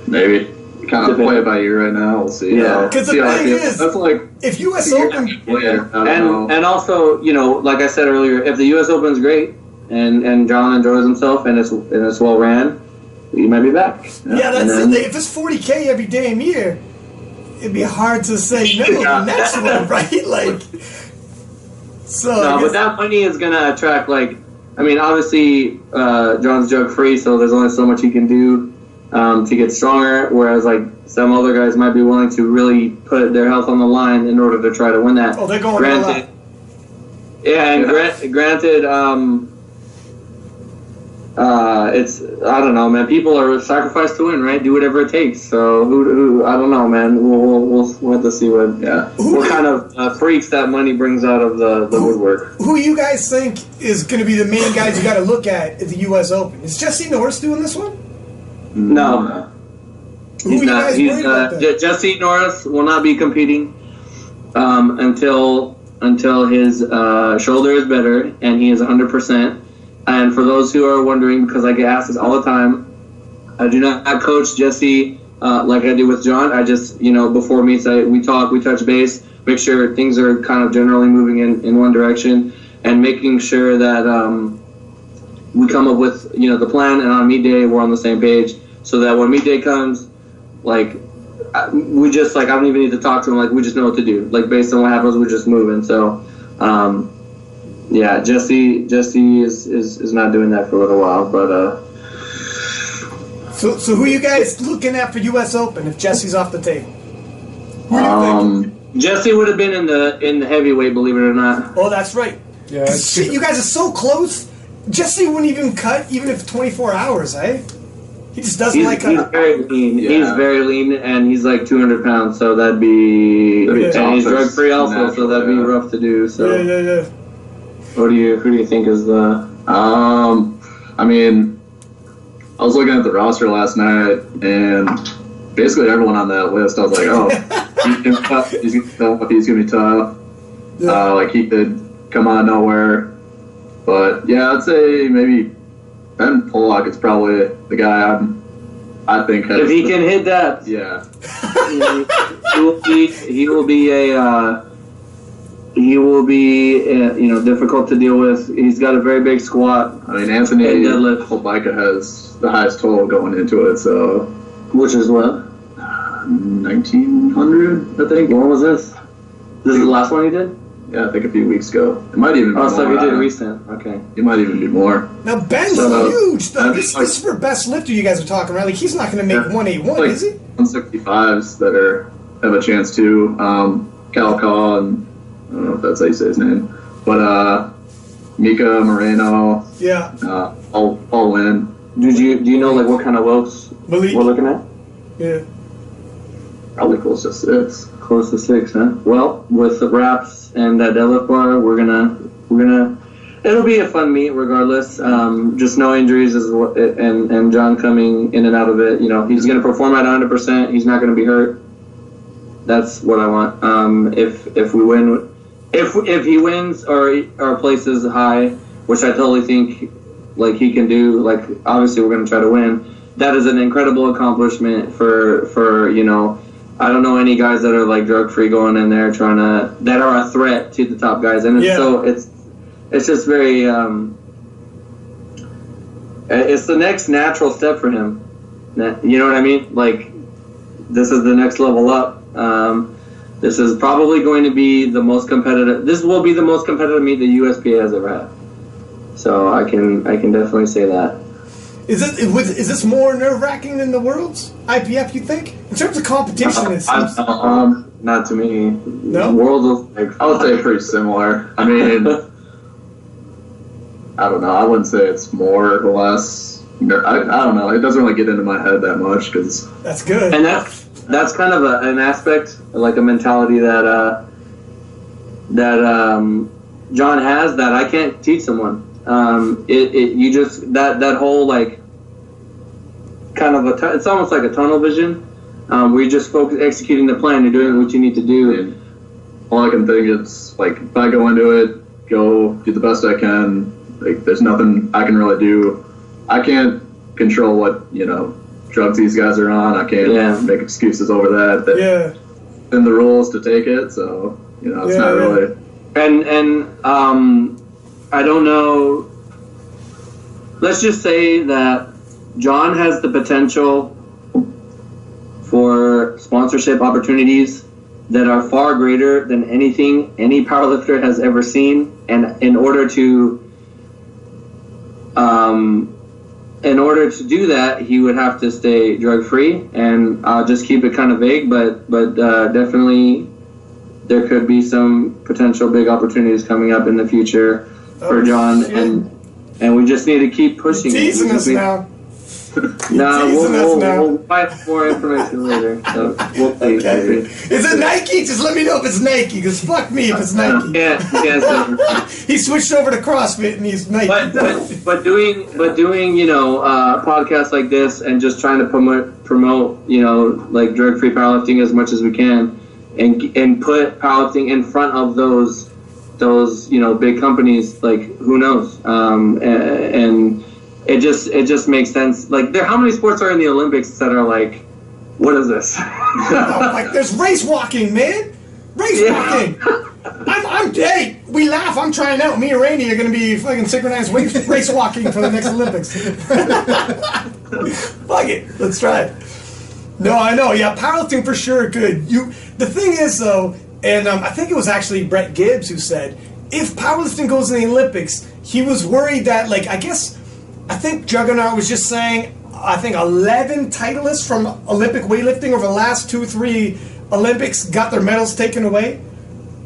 Maybe. Kind of play it by ear right now. We'll see. Yeah. Because the thing is, that's if U.S. Open, and also, like I said earlier, if the U.S. Open is great and John enjoys himself and it's well ran, he might be back. Yeah, that's the thing. If it's $40K every damn year, it'd be hard to say no to the next one, right? But that money is gonna attract obviously John's drug free, so there's only so much he can do to get stronger, whereas some other guys might be willing to really put their health on the line in order to try to win that. Oh, they're going all out. Yeah, and granted, it's, I don't know, man. People are sacrificed to win, right? Do whatever it takes. So who I don't know, man. We'll have to see what kind of freaks that money brings out of the woodwork. Who you guys think is going to be the main guys you got to look at the U.S. Open? Is Jesse Norris doing this one? No. He's not. Jesse Norris will not be competing until his shoulder is better and he is 100%. And for those who are wondering, because I get asked this all the time, I do not coach Jesse like I do with John. I just, before meets, we talk, we touch base, make sure things are kind of generally moving in one direction, and making sure that we come up with, the plan, and on meet day we're on the same page, so that when meet day comes, we just, I don't even need to talk to him, we just know what to do. Based on what happens, we're just moving. So, yeah, Jesse is not doing that for a little while, but So who are you guys looking at for U.S. Open if Jesse's off the table? Who are you thinking? Jesse would have been in the heavyweight, believe it or not. Oh, that's right. Yeah, Shit, you guys are so close. Jesse wouldn't even cut, even if 24 hours, eh? He just doesn't like cutting. He's very lean. Yeah. He's very lean, and he's like 200 pounds, so that'd be and he's drug free also, so that'd be rough to do. So Yeah. who do you think is the? I mean, I was looking at the roster last night, and basically everyone on that list, I was like, oh, he's gonna be tough. He's gonna be tough. Yeah. Like he could come out of nowhere. But yeah, I'd say maybe Ben Pollock is probably the guy I think has If he can hit that, yeah. he will be difficult to deal with. He's got a very big squat. I mean, Anthony And deadlift. Polbika has the highest total going into it, so Which is what? 1,900, I think. When was this? This is the last one he did? Yeah, I think a few weeks ago. It might even be Oh, so more. he did recent. Okay. It might even be more. Now Ben's So, huge. Though. I'm This like- is for best lifter you guys are talking, right? Like he's not going to make Yeah. 181, Like is he? 165s that have a chance too. Cal Caw and I don't know if that's how you say his name, but Mika Moreno, Yeah. Paul Lynn. Do you know like what kind of weights Malik. we're looking at? Yeah. Probably close to 6. Close to 6, huh? Well, with the wraps and that deadlift bar, we're gonna. It'll be a fun meet regardless. Just no injuries and John coming in and out of it. You know, he's gonna perform at 100%. He's not gonna be hurt. That's what I want. If we win, if he wins or places high, which I totally think like he can do. Like obviously we're gonna try to win. That is an incredible accomplishment for you know. I don't know any guys that are like drug free going in there that are a threat to the top guys, and it's just very it's the next natural step for him. You know what I mean? Like this is the next level up. This is probably going to be the most competitive. This will be the most competitive meet the USPA has ever had. So I can definitely say that. Is this more nerve-wracking than the Worlds IPF? You think in terms of competition? It seems. Not to me. No? World of, I would say pretty similar. I mean, I don't know. I wouldn't say it's more or less. I don't know. It doesn't really get into my head that much because That's good. and that's kind of an aspect, like a mentality that John has that I can't teach someone. You just that whole like kind of it's almost like a tunnel vision. Where you just focus executing the plan. You're doing what you need to do. and all I can think is like if I go into it, go do the best I can. Like there's nothing I can really do. I can't control what drugs these guys are on. I can't make excuses over that. Yeah. In the rules to take it, so it's not really. And I don't know. Let's just say that John has the potential for sponsorship opportunities that are far greater than anything any powerlifter has ever seen. And in order to do that, he would have to stay drug-free. And I'll just keep it kind of vague, but definitely there could be some potential big opportunities coming up in the future for John, and we just need to keep pushing. You're teasing us now. No, we'll find more information later. So we'll see. Okay. Is it Nike? Just let me know if it's Nike, because fuck me if it's Nike. He switched over to CrossFit and he's Nike. But doing podcasts like this and just trying to promote like drug-free powerlifting as much as we can, and put powerlifting in front of those big companies, like who knows, and it just makes sense. Like how many sports are in the Olympics that are like, what is this? Like there's race walking, man. Race walking. Hey, we laugh. I'm trying out. Me and Randy are going to be fucking synchronized race walking for the next Olympics. Fuck it. Let's try it. No, I know. Yeah, powerlifting for sure good. The thing is, though, and I think it was actually Brett Gibbs who said, if powerlifting goes in the Olympics, he was worried that, like, I think Juggernaut was just saying, I think 11 titleists from Olympic weightlifting over the last 2-3 Olympics got their medals taken away.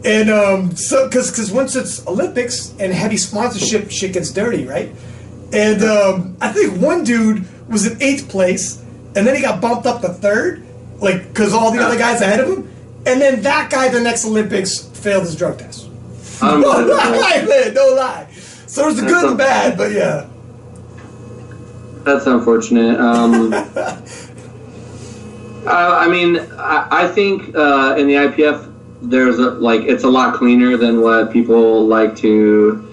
And so, because once it's Olympics and heavy sponsorship shit gets dirty, right? And I think one dude was in 8th place, and then he got bumped up to 3rd, like, because all the other guys ahead of him. And then that guy, the next Olympics, failed his drug test. No lie, man, no lie. So there's the good and bad, but yeah. That's unfortunate. I mean, I think in the IPF, there's it's a lot cleaner than what people like to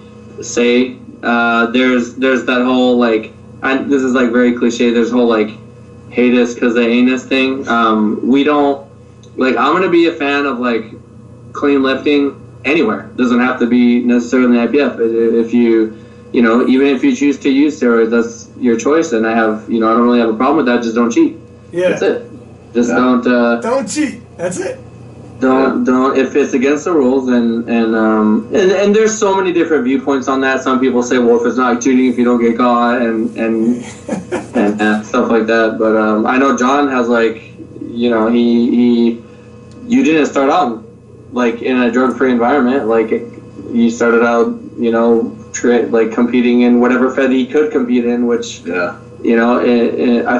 say. There's that whole this is very cliche. There's whole hate us because they ain't us thing. We don't I'm gonna be a fan of clean lifting anywhere. Doesn't have to be necessarily in the IPF. If you even if you choose to use steroids, that's your choice. And I have I don't really have a problem with that. Just don't cheat. Yeah, that's it. Just don't cheat. That's it. Don't if it's against the rules and there's so many different viewpoints on that. Some people say, well, if it's not cheating if you don't get caught and stuff like that. But I know John has you didn't start out in a drug-free environment. You started out competing in whatever fed he could compete in, which I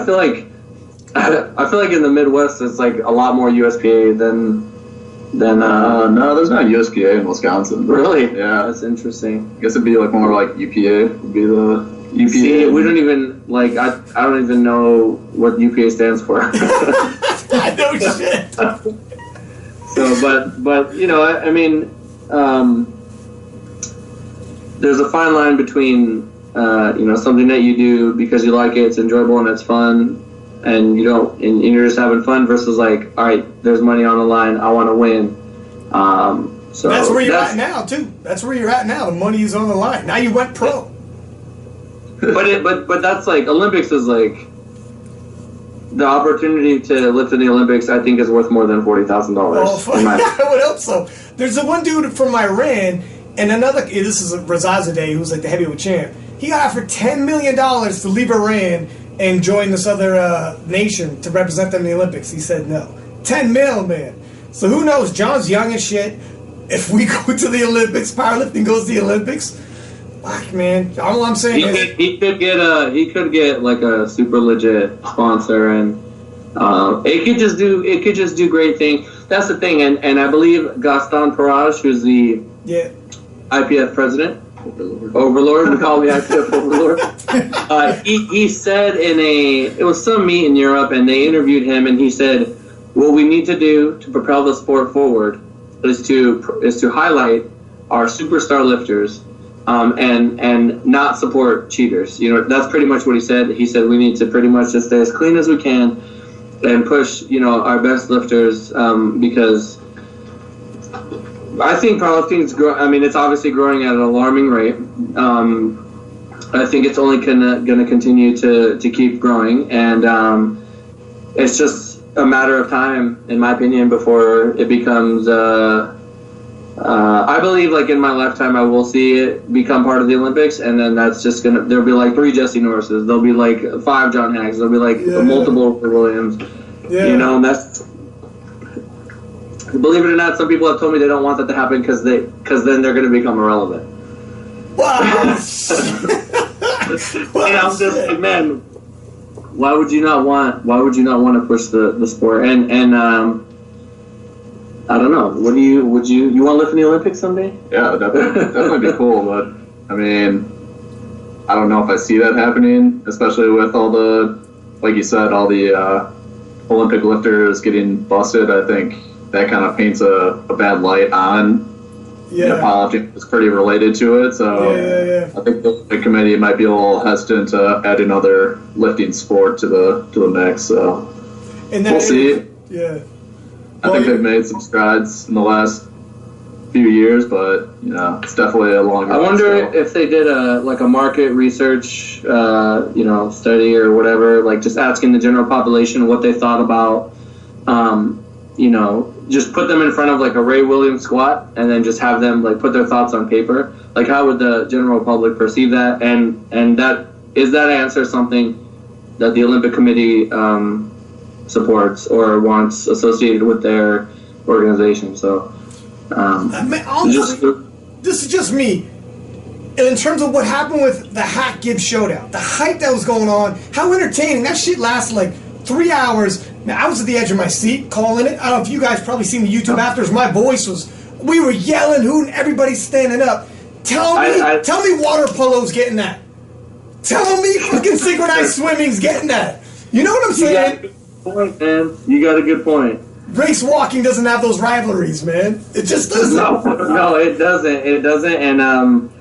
feel like in the Midwest it's a lot more USPA than no, there's not USPA in Wisconsin. Really? Yeah, that's interesting. I guess it'd be more UPA would be the UPA. See, we don't even I don't even know what UPA stands for. I know shit. So, but I mean, there's a fine line between something that you do because you like it, it's enjoyable and it's fun, and you're just having fun versus all right, there's money on the line, I want to win. So that's where you're at now too. That's where you're at now. The money is on the line. Now you went pro. But that's Olympics is the opportunity to lift in the Olympics. I think is worth more than $40,000. I would hope so. There's the one dude from Iran and another. This is Razazadeh, who's the heavyweight champ. He got offered $10 million to leave Iran and join this other nation to represent them in the Olympics. He said no. 10 mil, man. So who knows? John's young as shit. If we go to the Olympics, powerlifting goes to the Olympics. Fuck, man. All I'm saying is he could get a super legit sponsor, and it could just do great things. That's the thing, and I believe Gaston Parage, who's the IPF president. Overlord, we call the IPF Overlord. He said it was some meet in Europe, and they interviewed him, and he said, "What we need to do to propel the sport forward is to highlight our superstar lifters, and not support cheaters." That's pretty much what he said. He said we need to pretty much just stay as clean as we can and push our best lifters, because I think powerlifting is it's obviously growing at an alarming rate. I think it's only going to continue to keep growing, and it's just a matter of time, in my opinion, before it becomes. I believe, in my lifetime, I will see it become part of the Olympics, and then that's just there'll be 3 Jesse Norrises, there'll be 5 John Hacks, there'll be multiple Williams, and that's. Believe it or not, some people have told me they don't want that to happen because then they're going to become irrelevant. Wow. And I'm just man, why would you not want to push the sport? And I don't know. Would you want to lift in the Olympics someday? Yeah, definitely be cool. But I mean, I don't know if I see that happening, especially with all the, like you said, all the Olympic lifters getting busted. I think that kind of paints a bad light on powerlifting. It's pretty related to it, so I think the Olympic committee might be a little hesitant to add another lifting sport to the mix. So we'll see. Yeah, I think they've made some strides in the last few years, but it's definitely a long. I wonder if they did a market research, study or whatever, just asking the general population what they thought about, just put them in front of a Ray Williams squat and then just have them put their thoughts on paper. How would the general public perceive that? And that is that answer something the Olympic Committee supports or wants associated with their organization. So, honestly, this is just me. And in terms of what happened with the Haack Gibbs showdown, the hype that was going on, how entertaining. That shit lasted like 3 hours. Now, I was at the edge of my seat calling it. I don't know if you guys probably seen the YouTube afterwards. My voice was, we were yelling, hooting, everybody's standing up. Tell me water polo's getting that. Tell me fucking synchronized swimming's getting that. You know what I'm saying? You got a good point, man. You got a good point. Race walking doesn't have those rivalries, man. It just doesn't. No, it doesn't. It doesn't. And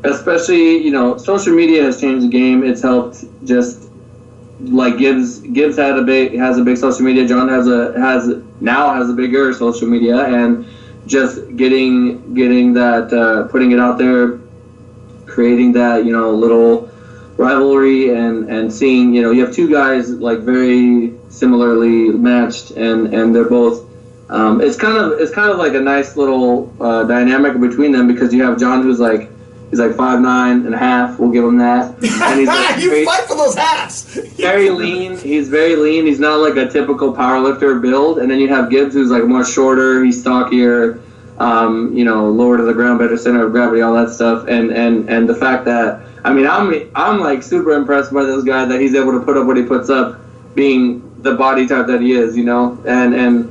especially, you know, social media has changed the game. It's helped. Just like Gibbs has a big social media. John has a bigger social media, and just getting that, putting it out there, creating that, you know, little rivalry, and seeing, you know, you have two guys like very similarly matched, and they're both. It's kind of like a nice little dynamic between them, because you have John, who's like, he's like 5'9.5". We'll give him that. And he's you fight for those halves. Very lean. He's very lean. He's not like a typical powerlifter build. And then you have Gibbs, who's like more shorter. He's stockier. You know, lower to the ground, better center of gravity, all that stuff. And the fact that, I mean, I'm like super impressed by this guy, that he's able to put up what he puts up, being the body type that he is, you know. And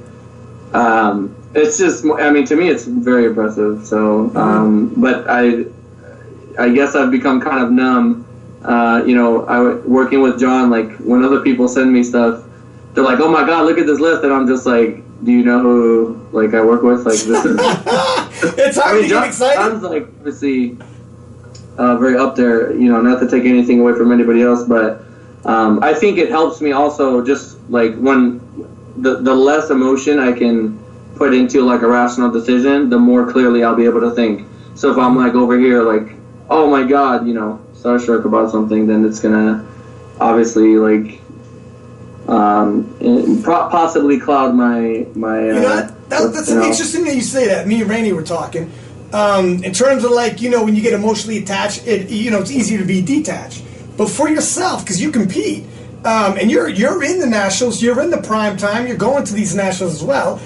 it's just, I mean, to me, it's very impressive. So, but I guess I've become kind of numb. You know, working with John, like when other people send me stuff, they're like, "Oh my God, look at this list," and I'm just like, "Do you know who like I work with?" Like this is. It's hard to get excited. John's like obviously very up there. You know, not to take anything away from anybody else, but I think it helps me also, just like when the less emotion I can put into like a rational decision, the more clearly I'll be able to think. So if I'm like over here like, oh my God, you know, starstruck about something, then it's gonna obviously like possibly cloud my. You know, that's interesting that you say that. Me and Randy were talking. In terms of like, you know, when you get emotionally attached, you know, it's easier to be detached. But for yourself, because you compete, and you're in the nationals, you're in the prime time, you're going to these nationals as well.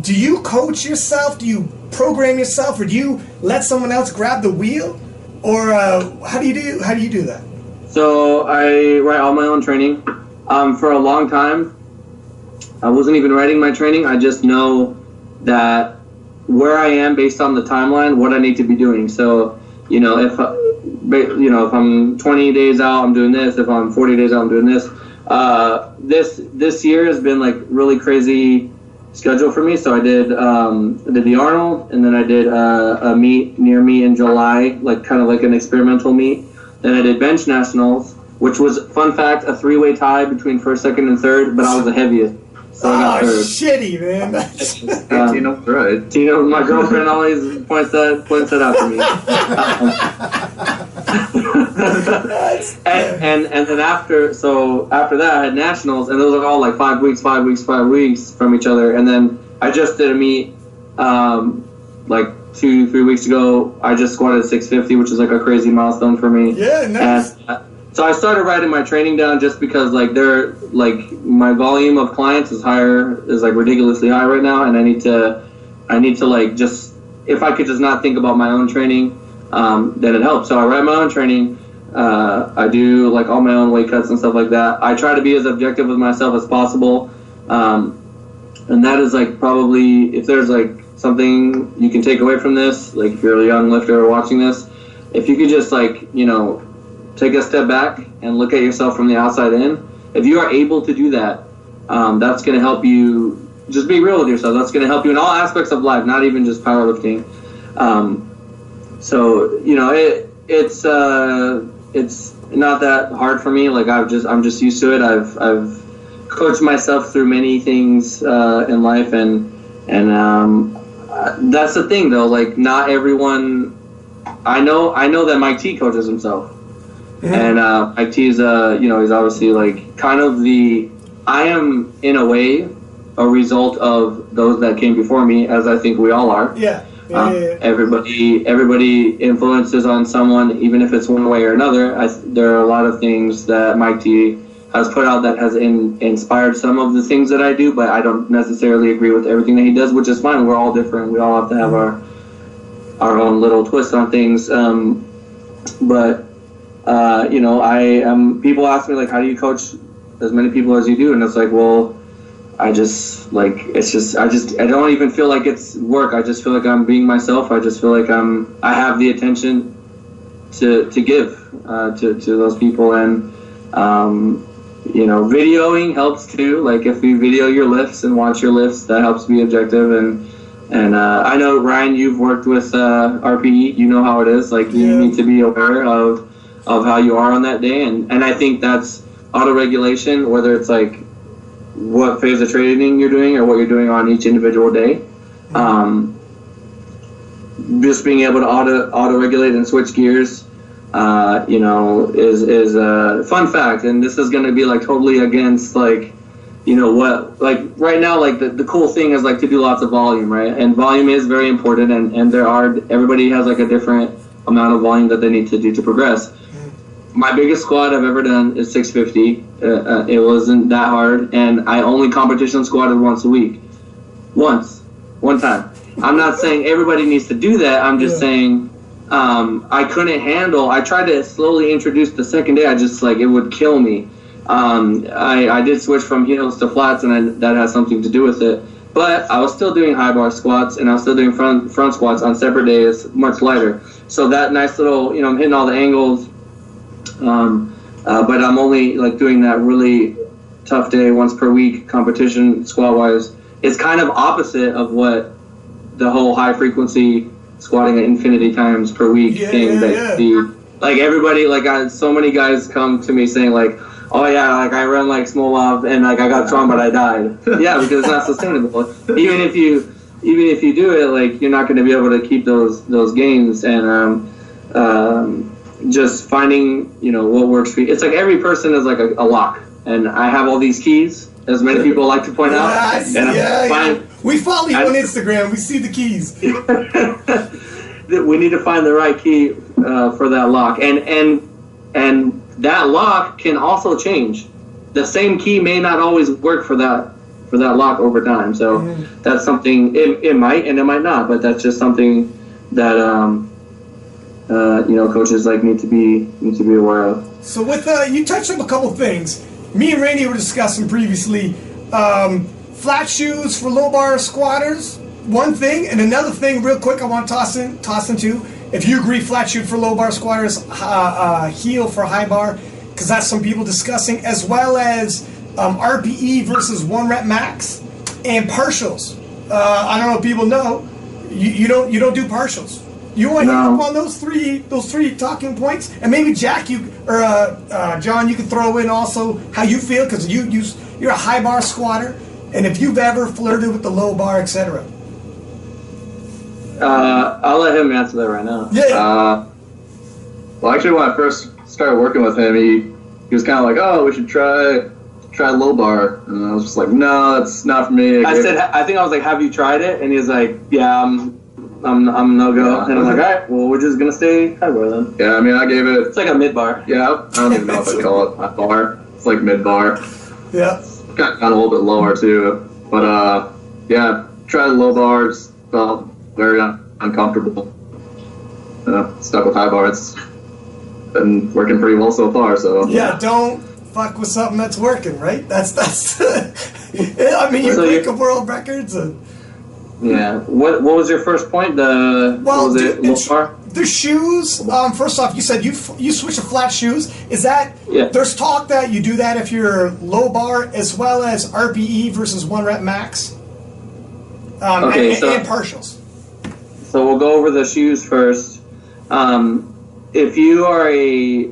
Do you coach yourself? Do you program yourself, or do you let someone else grab the wheel? Or how do you do that? So I write all my own training. For a long time, I wasn't even writing my training. I just know that where I am based on the timeline, what I need to be doing. So, you know, if I'm 20 days out, I'm doing this. If I'm 40 days out, I'm doing this. This year has been like really crazy schedule for me. So I did the Arnold, and then I did a meet near me in July, like kind of like an experimental meet. Then I did bench nationals, which was, fun fact, a 3-way tie between first, second, and third, but I was the heaviest, so I got third. Shitty, man. Tino's right. Tino, my girlfriend, always points that out to me. and then after that, I had nationals, and those are all like 5 weeks from each other. And then I just did a meet like 2-3 weeks ago. I just squatted 650, which is like a crazy milestone for me. Yeah, nice. And, so I started writing my training down, just because like my volume of clients is like ridiculously high right now, and I need to like, just, if I could just not think about my own training, then it helps. So I write my own training. I do like all my own weight cuts and stuff like that. I try to be as objective with myself as possible. And that is like, probably, if there's like something you can take away from this, like if you're a young lifter watching this, if you could just like, you know, take a step back and look at yourself from the outside in. If you are able to do that, that's going to help you just be real with yourself. That's going to help you in all aspects of life, not even just powerlifting. So, you know, it's not that hard for me. Like I'm just used to it. I've coached myself through many things in life, and that's the thing though. Like not everyone. I know that Mike T coaches himself. And Mike T is, you know, he's obviously like kind of I am in a way a result of those that came before me, as I think we all are. Yeah. Everybody influences on someone, even if it's one way or another. There are a lot of things that Mike T has put out that has inspired some of the things that I do, but I don't necessarily agree with everything that he does, which is fine. We're all different. We all have to have our own little twist on things. But you know, people ask me, like, how do you coach as many people as you do? And it's like, well, I just, like, I don't even feel like it's work. I just feel like I'm being myself. I just feel like I have the attention to give to those people. And you know, videoing helps too. Like, if you video your lifts and watch your lifts, that helps be objective. And I know, Ryan, you've worked with RPE. You know how it is. Like, you need to be aware of how you are on that day. And I think that's auto-regulation, whether it's like what phase of training you're doing or what you're doing on each individual day. Just being able to auto-regulate and switch gears, you know, is a fun fact. And this is going to be like totally against, like, you know what, like right now, like the cool thing is like to do lots of volume, right? And volume is very important, and everybody has like a different amount of volume that they need to do to progress. My biggest squat I've ever done is 650. It wasn't that hard, and I only competition squatted once a week. One time. I'm not saying everybody needs to do that. I'm just saying I couldn't handle. I tried to slowly introduce the second day. I just, like, it would kill me. I did switch from heels to flats, and that has something to do with it. But I was still doing high bar squats, and I was still doing front squats on separate days, much lighter. So that nice little, you know, I'm hitting all the angles. But I'm only, like, doing that really tough day once per week competition squat wise. It's kind of opposite of what the whole high frequency squatting at infinity times per week thing like everybody, like, so many guys come to me saying, like, oh yeah, like, I run like Smolov and, like, I got strong but I died. Yeah, because it's not sustainable. Even if you do it, like, you're not going to be able to keep those gains. And just finding, you know, what works for you. It's like every person is like a lock, and I have all these keys, as many people like to point out. We follow you on Instagram. We see the keys. We need to find the right key for that lock, and that lock can also change. The same key may not always work for that lock over time. So that's something. It might and it might not, but that's just something that you know, coaches, like, need to be aware of. So with you touched on a couple things. Me and Randy were discussing previously. Flat shoes for low bar squatters, one thing, and another thing, real quick, I want to toss into. If you agree, flat shoe for low bar squatters, heel for high bar, because that's some people discussing, as well as RPE versus 1 rep max and partials. I don't know if people know, you don't do partials. You want to hit up on those three talking points, and maybe Jack, John, you can throw in also how you feel, because you're a high bar squatter, and if you've ever flirted with the low bar, etc. I'll let him answer that right now. Yeah. Well, actually, when I first started working with him, he was kind of like, "Oh, we should try low bar," and I was just like, "No, that's not for me." I was like, "Have you tried it?" And he was like, "Yeah, I'm no go." Yeah. And I'm like, "All right, well, we're just gonna stay high bar then." Yeah, I mean, I gave it. It's like a mid bar. Yeah, I don't even know if I'd call it high bar. It's like mid bar. Yeah. Got a little bit lower too, but yeah, tried the low bars. Felt very uncomfortable. Stuck with high bar. It's been working pretty well so far. So yeah, don't fuck with something that's working, right? That's. I mean, you break world records and. Yeah. What was your first point? Low bar? The shoes. First off, you said you switch to flat shoes. Is that? Yeah. There's talk that you do that if you're low bar, as well as RPE versus 1 rep max. And partials. So we'll go over the shoes first. If you are a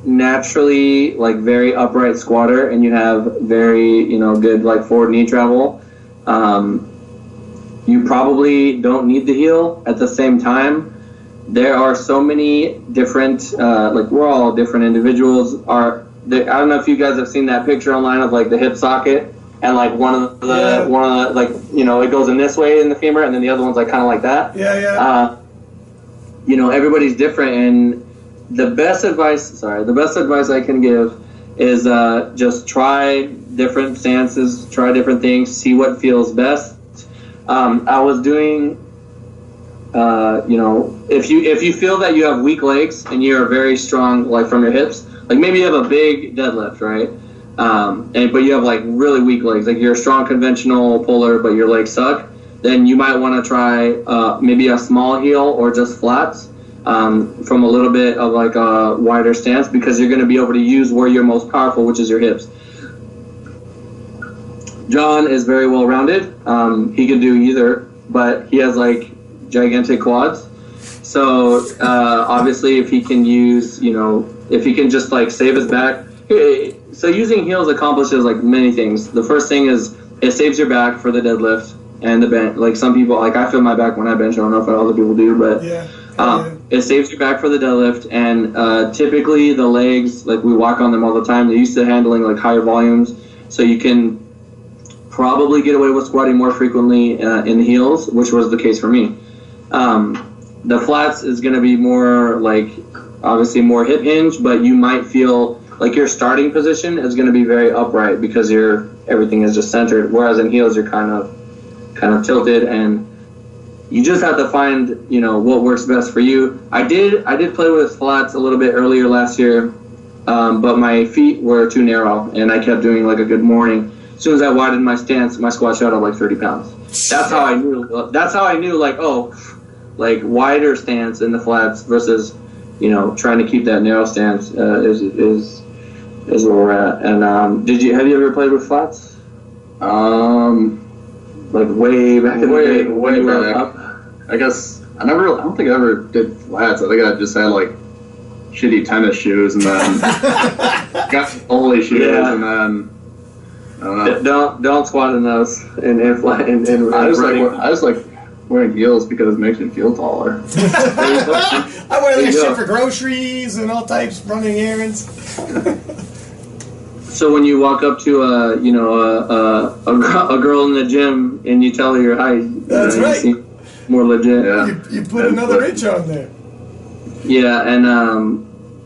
naturally, like, very upright squatter and you have very, you know, good, like, forward knee travel, you probably don't need the heel. At the same time, there are so many different, like, we're all different individuals. I don't know if you guys have seen that picture online of, like, the hip socket, and, like, one of the like, you know, it goes in this way in the femur, and then the other one's, like, kind of like that. Yeah. You know, everybody's different, and the best advice I can give is just try different stances, try different things, see what feels best. I was doing, if you feel that you have weak legs and you are very strong, like from your hips, like maybe you have a big deadlift, right? But you have like really weak legs, like you're a strong conventional puller, but your legs suck. Then you might want to try maybe a small heel or just flats from a little bit of like a wider stance, because you're going to be able to use where you're most powerful, which is your hips. John is very well rounded. He can do either, but he has like gigantic quads. So obviously, if he can use, if he can just like save his back. So using heels accomplishes like many things. The first thing is it saves your back for the deadlift and the bench. Like some people, like I feel my back when I bench. I don't know if other people do, but it saves your back for the deadlift. And typically the legs, like we walk on them all the time. They're used to handling like higher volumes, so you can probably get away with squatting more frequently in the heels, which was the case for me. The flats is going to be more like obviously more hip hinge, but you might feel like your starting position is going to be very upright because everything is just centered. Whereas in heels, you're kind of tilted, and you just have to find what works best for you. I did play with flats a little bit earlier last year, but my feet were too narrow, and I kept doing like a good morning. As soon as I widened my stance, my squat shot up like 30 pounds. That's how I knew. That's how I knew. Like wider stance in the flats versus trying to keep that narrow stance is where we're at. And have you ever played with flats? Like way back in the day, way back. Up? I guess I don't think I ever did flats. I think I just had like shitty tennis shoes, and then got only shoes, and then. Don't squat in those. I just like wearing heels because it makes me feel taller. I wear that shit for groceries and all types, running errands. So when you walk up to a girl in the gym and you tell her your height, that's right. You seem more legit. Yeah. You put another inch on there. Yeah, and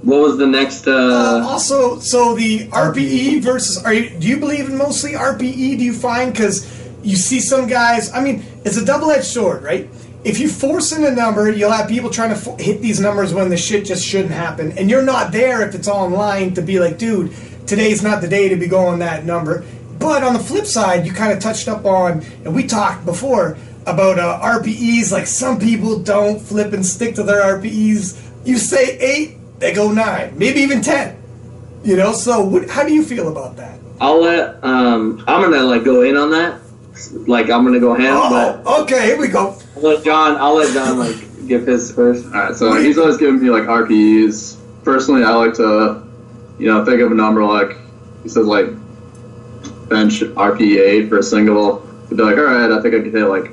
what was the next? Also, so the RPE versus. Do you believe in mostly RPE? Do you find, because you see some guys? I mean, it's a double-edged sword, right? If you force in a number, you'll have people trying to hit these numbers when the shit just shouldn't happen, and you're not there if it's online to be like, dude, today's not the day to be going that number. But on the flip side, you kind of touched up on, and we talked before about RPEs. Like some people don't flip and stick to their RPEs. You say 8. They go 9, maybe even 10. So how do you feel about that? I'll let I'm gonna like go in on that. Like I'm gonna go ham. But okay, here we go. I'll let John like give his first. All right, so he's always giving me like RPEs. Personally, I like to, think of a number like he says like bench RPE 8 for a single. Be like, all right, I think I could hit like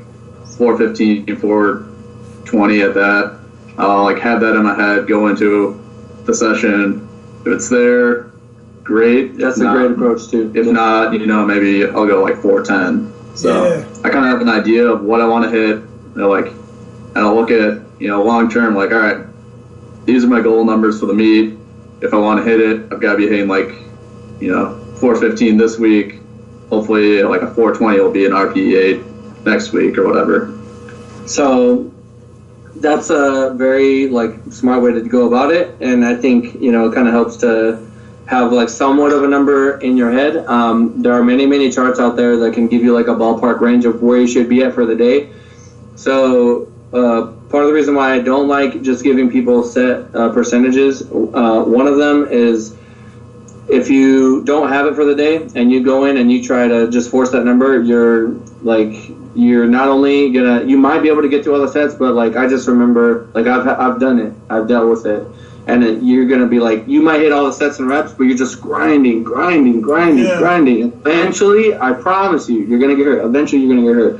415, 420 at that. I'll like have that in my head, go into the session. If it's there, great. That's a great approach too. If not, maybe I'll go like 410. So I kind of have an idea of what I want to hit. And I'll look at long term. Like, all right, these are my goal numbers for the meet. If I want to hit it, I've got to be hitting like 415 this week. Hopefully, like a 420 will be an RPE 8 next week or whatever. So. That's a very smart way to go about it, and I think it kind of helps to have like somewhat of a number in your head. There are many charts out there that can give you like a ballpark range of where you should be at for the day. So part of the reason why I don't like just giving people set percentages, one of them is if you don't have it for the day and you go in and you try to just force that number, you're not only you might be able to get to all the sets, but like I just remember, like I've done it, I've dealt with it, and you're gonna be like, you might hit all the sets and reps, but you're just grinding. Eventually, I promise you, you're gonna get hurt. Eventually, you're gonna get hurt.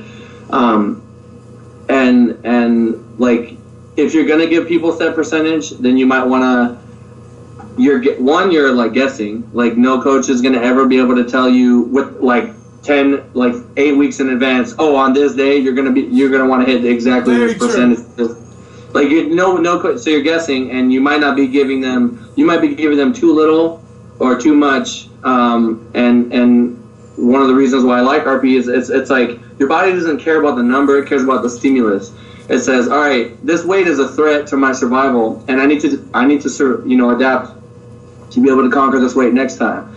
And like if you're gonna give people set percentage, then you might wanna. You're like guessing. Like no coach is gonna ever be able to tell you with 8 weeks in advance. Oh, on this day you're gonna want to hit exactly this percentage. So you're guessing, and you might be giving them too little or too much. And one of the reasons why I like RPE is it's like your body doesn't care about the number; it cares about the stimulus. It says, all right, this weight is a threat to my survival, and I need to adapt to be able to conquer this weight next time.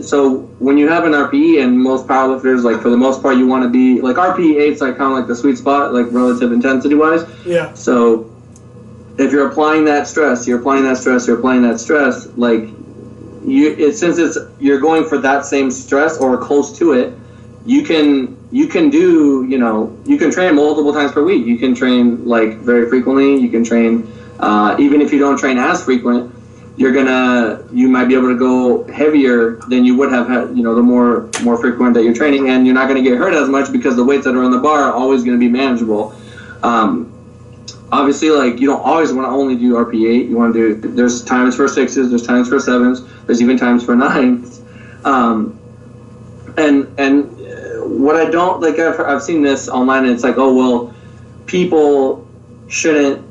So when you have an RPE, and most powerlifters, like for the most part, you want to be like RPE 8's like kind of like the sweet spot, like relative intensity wise. Yeah. So if you're applying that stress, like you're going for that same stress or close to it, you can train multiple times per week. You can train like very frequently. You can train even if you don't train as frequent. You might be able to go heavier than you would have had, the more frequent that you're training, and you're not going to get hurt as much because the weights that are on the bar are always going to be manageable. Obviously, like, you don't always want to only do RP8. You want to do, there's times for 6s, there's times for 7s, there's even times for 9s. And what I don't, like, I've seen this online, and it's like, oh, well, people shouldn't,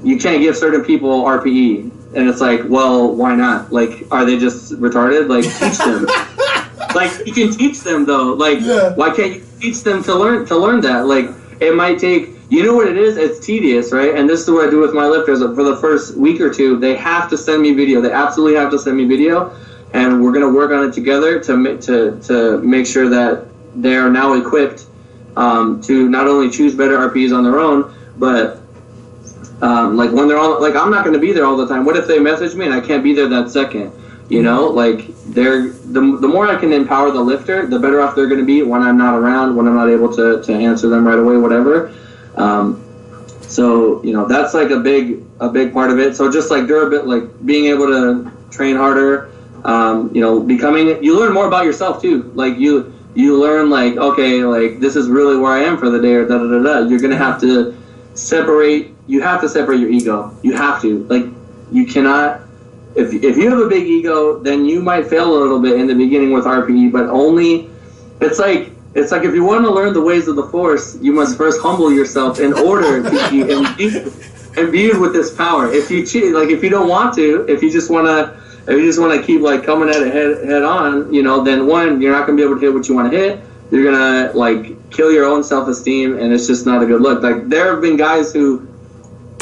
you can't give certain people RPE. And it's like, well, why not? Like, are they just retarded? Like, teach them. Like, you can teach them, though. Like, why can't you teach them to learn that? Like, it might take, you know what it is? It's tedious, right? And this is what I do with my lifters. For the first week or two, they have to send me video. They absolutely have to send me video. And we're going to work on it together to make sure that they are now equipped to not only choose better RPEs on their own, but like when they're on, like, I'm not going to be there all the time. What if they message me and I can't be there that second? Like the more I can empower the lifter, the better off they're going to be when I'm not around, when I'm not able to answer them right away, whatever. So that's like a big part of it. So just like durability, like being able to train harder, you learn more about yourself too. Like you learn, like, okay, like this is really where I am for the day, or da-da-da-da. You're going to have to separate your ego. You have to. Like, you cannot, if you have a big ego, then you might fail a little bit in the beginning with RPE, but only, it's like if you want to learn the ways of the Force, you must first humble yourself in order to be imbued with this power. If you cheat, like, if you don't want to, if you just want to keep, like, coming at it head on, then one, you're not going to be able to hit what you want to hit. You're going to, like, kill your own self-esteem, and it's just not a good look. Like, there have been guys who,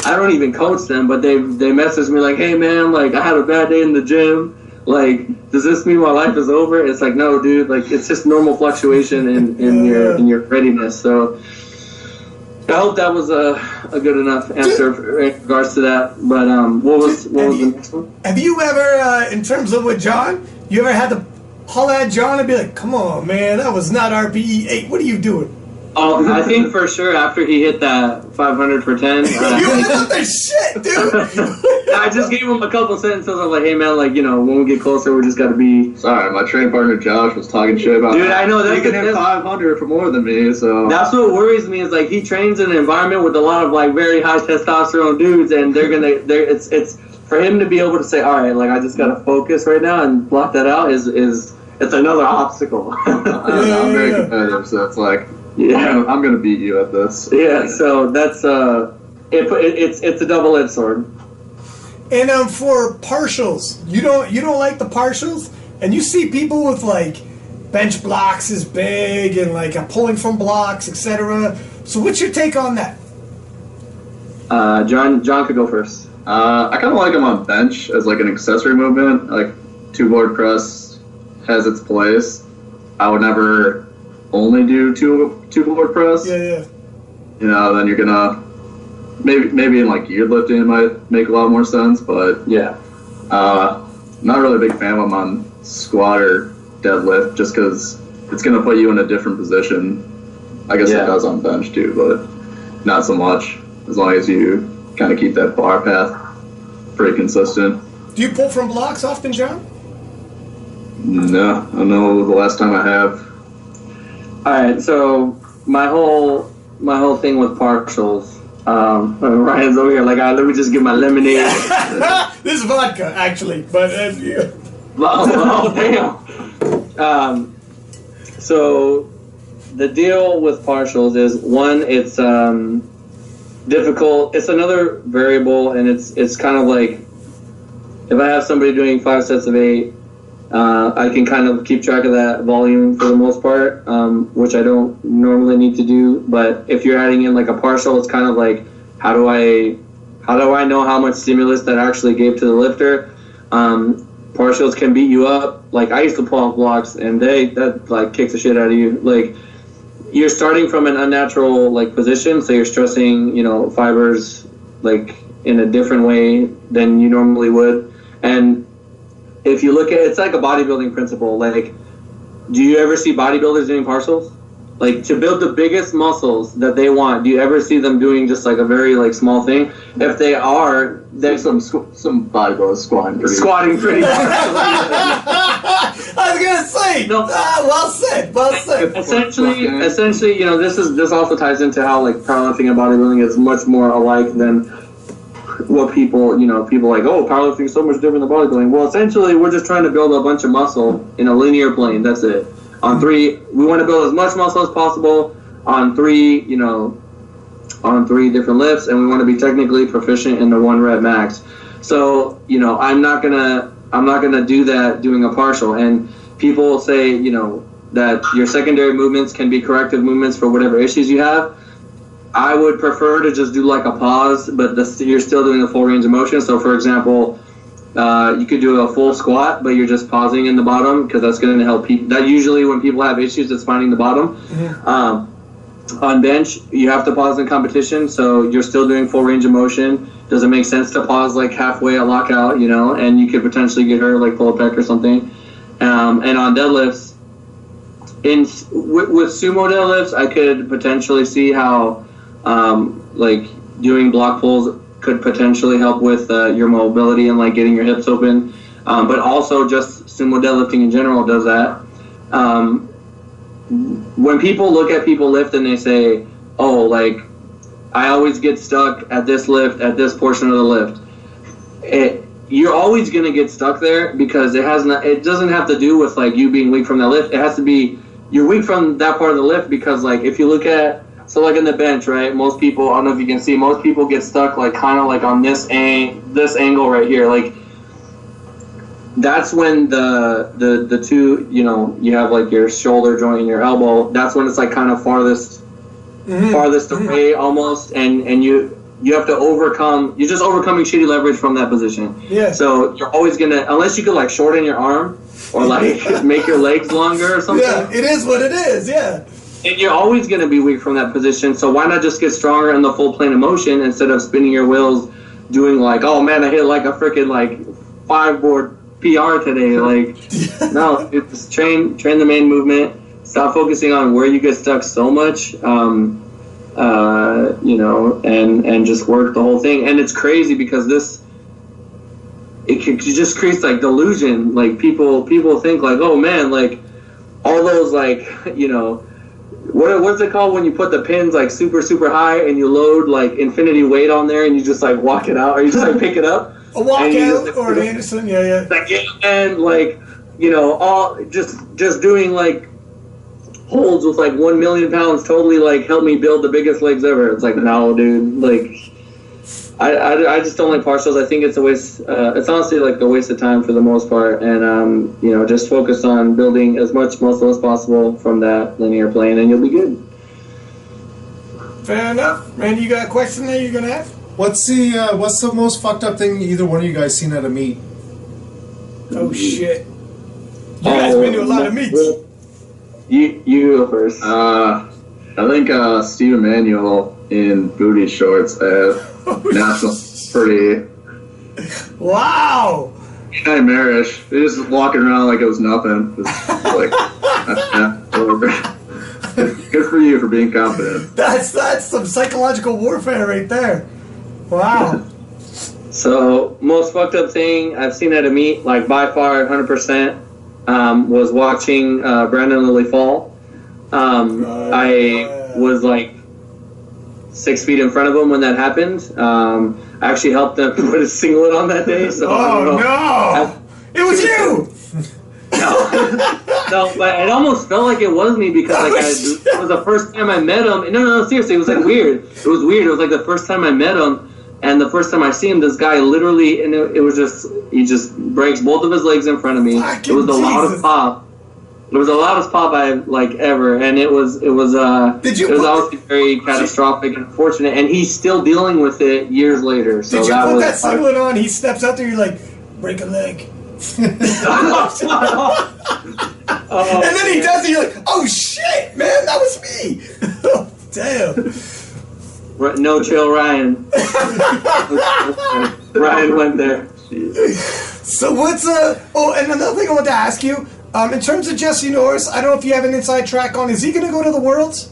I don't even coach them, but they message me like, hey, man, like, I had a bad day in the gym. Like, does this mean my life is over? It's like, no, dude. Like, it's just normal fluctuation in your readiness. So I hope that was a good enough answer in regards to that. But what was the next one? Have you ever, in terms of with John, you ever had to holler at John and be like, come on, man, that was not RPE 8. What are you doing? Oh, I think for sure after he hit that 500 for 10. You love the shit, dude. I just gave him a couple sentences. I was like, hey, man, like, when we get closer, we just got to be... Sorry, my training partner Josh was talking shit about Dude, I know. He can hit 500 for more than me, so... That's what worries me, is, like, he trains in an environment with a lot of, like, very high testosterone dudes, and it's for him to be able to say, all right, like, I just got to focus right now and block that out is it's another obstacle. I'm very competitive, so it's like... Yeah, I'm gonna beat you at this. Yeah, so that's it's a double-edged sword. And for partials, you don't like the partials, and you see people with, like, bench blocks is big and, like, pulling from blocks, etc. So what's your take on that? John could go first. I kind of like them on bench as, like, an accessory movement. Like, 2-board press has its place. I would never only do two-board press. Yeah. Then you're gonna maybe in, like, geared lifting it might make a lot more sense, but yeah, not really a big fan of them on squat or deadlift, just because it's gonna put you in a different position. I guess it does on bench too, but not so much, as long as you kind of keep that bar path pretty consistent. Do you pull from blocks often, John? No, I don't know the last time I have. All right, so my whole thing with partials. Ryan's over here like, let me just get my lemonade. This is vodka, actually, but oh damn. So the deal with partials is, one, it's difficult. It's another variable, and it's kind of like if I have somebody doing 5 sets of 8, I can kind of keep track of that volume for the most part, which I don't normally need to do. But if you're adding in like a partial, it's kind of like, how do I know how much stimulus that actually gave to the lifter? Partials can beat you up. Like, I used to pull off blocks, and that like kicks the shit out of you. Like, you're starting from an unnatural like position, so you're stressing, fibers like in a different way than you normally would. And if you look at it's like a bodybuilding principle. Like, do you ever see bodybuilders doing partials? Like, to build the biggest muscles that they want, do you ever see them doing just like a very like small thing? If they are, there's some bodybuilders squatting pretty hard. I was gonna say, no. Well said. Essentially, this also ties into how like powerlifting and bodybuilding is much more alike than what people like, oh, powerlifting is so much different than bodybuilding. Well, essentially, we're just trying to build a bunch of muscle in a linear plane. That's it. On 3, we want to build as much muscle as possible on 3 different lifts, and we want to be technically proficient in the 1 rep max. So, I'm not gonna do that doing a partial. And people say, that your secondary movements can be corrective movements for whatever issues you have. I would prefer to just do like a pause, but you're still doing the full range of motion. So, for example, you could do a full squat, but you're just pausing in the bottom, because that's going to help people. That usually when people have issues, it's finding the bottom. Mm-hmm. On bench, you have to pause in competition, so you're still doing full range of motion. Does it make sense to pause like halfway a lockout, and you could potentially get hurt, like pull a pec or something. And on deadlifts, with sumo deadlifts, I could potentially see how like doing block pulls could potentially help with your mobility and like getting your hips open, but also just sumo deadlifting in general does that. When people look at people lift and they say, oh, like, I always get stuck at this lift, at this portion of the lift, you're always going to get stuck there, because it doesn't have to do with like you being weak from that lift. It has to be you're weak from that part of the lift, because like if you look at, so like in the bench, right, most people, I don't know if you can see, most people get stuck like kind of like on this angle right here. Like, that's when the two, you have like your shoulder joint and your elbow, that's when it's like kind of farthest away almost, and you have to you're just overcoming shitty leverage from that position. Yeah. So you're always gonna, unless you could like shorten your arm or like make your legs longer or something. Yeah, it is what it is, yeah. And you're always going to be weak from that position, so why not just get stronger in the full plane of motion instead of spinning your wheels doing like, oh man, I hit like a freaking like 5-board PR today. Like, no, just train the main movement. Stop focusing on where you get stuck so much, and just work the whole thing. And it's crazy because it just creates like delusion. Like people think like, oh man, like all those like, what's it called when you put the pins like super, super high and you load like infinity weight on there and you just like walk it out, or you just like pick it up? A walkout or an Anderson, yeah. Like, and like, all just doing like holds with like 1 million pounds totally like helped me build the biggest legs ever. It's like, no, dude, like I just don't like partials. I think it's a waste. It's honestly like a waste of time for the most part. And just focus on building as much muscle as possible from that linear plane, and you'll be good. Fair enough. Randy, you got a question there you're gonna ask? What's the most fucked up thing either one of you guys seen at a meet? Oh shit! You guys been to a lot of meets. You go first. I think Steve Emanuel in booty shorts at National pretty. Wow. Nightmarish. They just walking around like it was nothing. Just like, good for you for being confident. That's some psychological warfare right there. Wow. So, most fucked up thing I've seen at a meet, like by far 100%, was watching Brandon Lilly fall. I was like 6 feet in front of him when that happened. I actually helped them put a singlet on that day. So no! It was you! No, but it almost felt like it was me because it was the first time I met him. No, seriously, it was like weird. It was weird. It was like the first time I met him, And the first time I see him, this guy literally, and it was just, he just breaks both of his legs in front of me. It was the loudest pop. It was the loudest pop I've ever, and it was obviously very catastrophic and unfortunate, and he's still dealing with it years later. So did you put that singlet on? He steps out there, you're like, break a leg. And then he does it, you're like, oh shit, man, that was me. Damn. No chill, Ryan. Ryan went there. So what's and another thing I want to ask you. In terms of Jesse Norris, I don't know if you have an inside track on. Is he going to go to the Worlds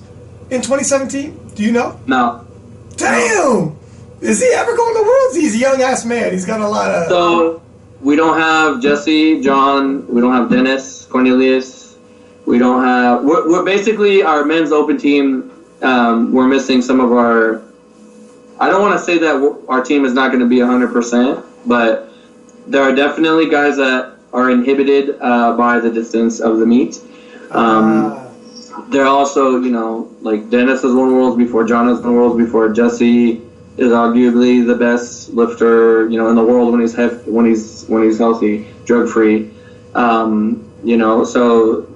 in 2017? Do you know? No. Damn! Is he ever going to the Worlds? He's a young-ass man. He's got a lot of... So, we don't have Jesse, John, we don't have Dennis, Cornelius. We don't have... We're basically, our men's open team, we're missing some of our... I don't want to say that our team is not going to be 100%, but there are definitely guys that are inhibited by the distance of the meet. They're also, Dennis has won Worlds before, John has won Worlds before. Jesse is arguably the best lifter, in the world when he's healthy, drug free. So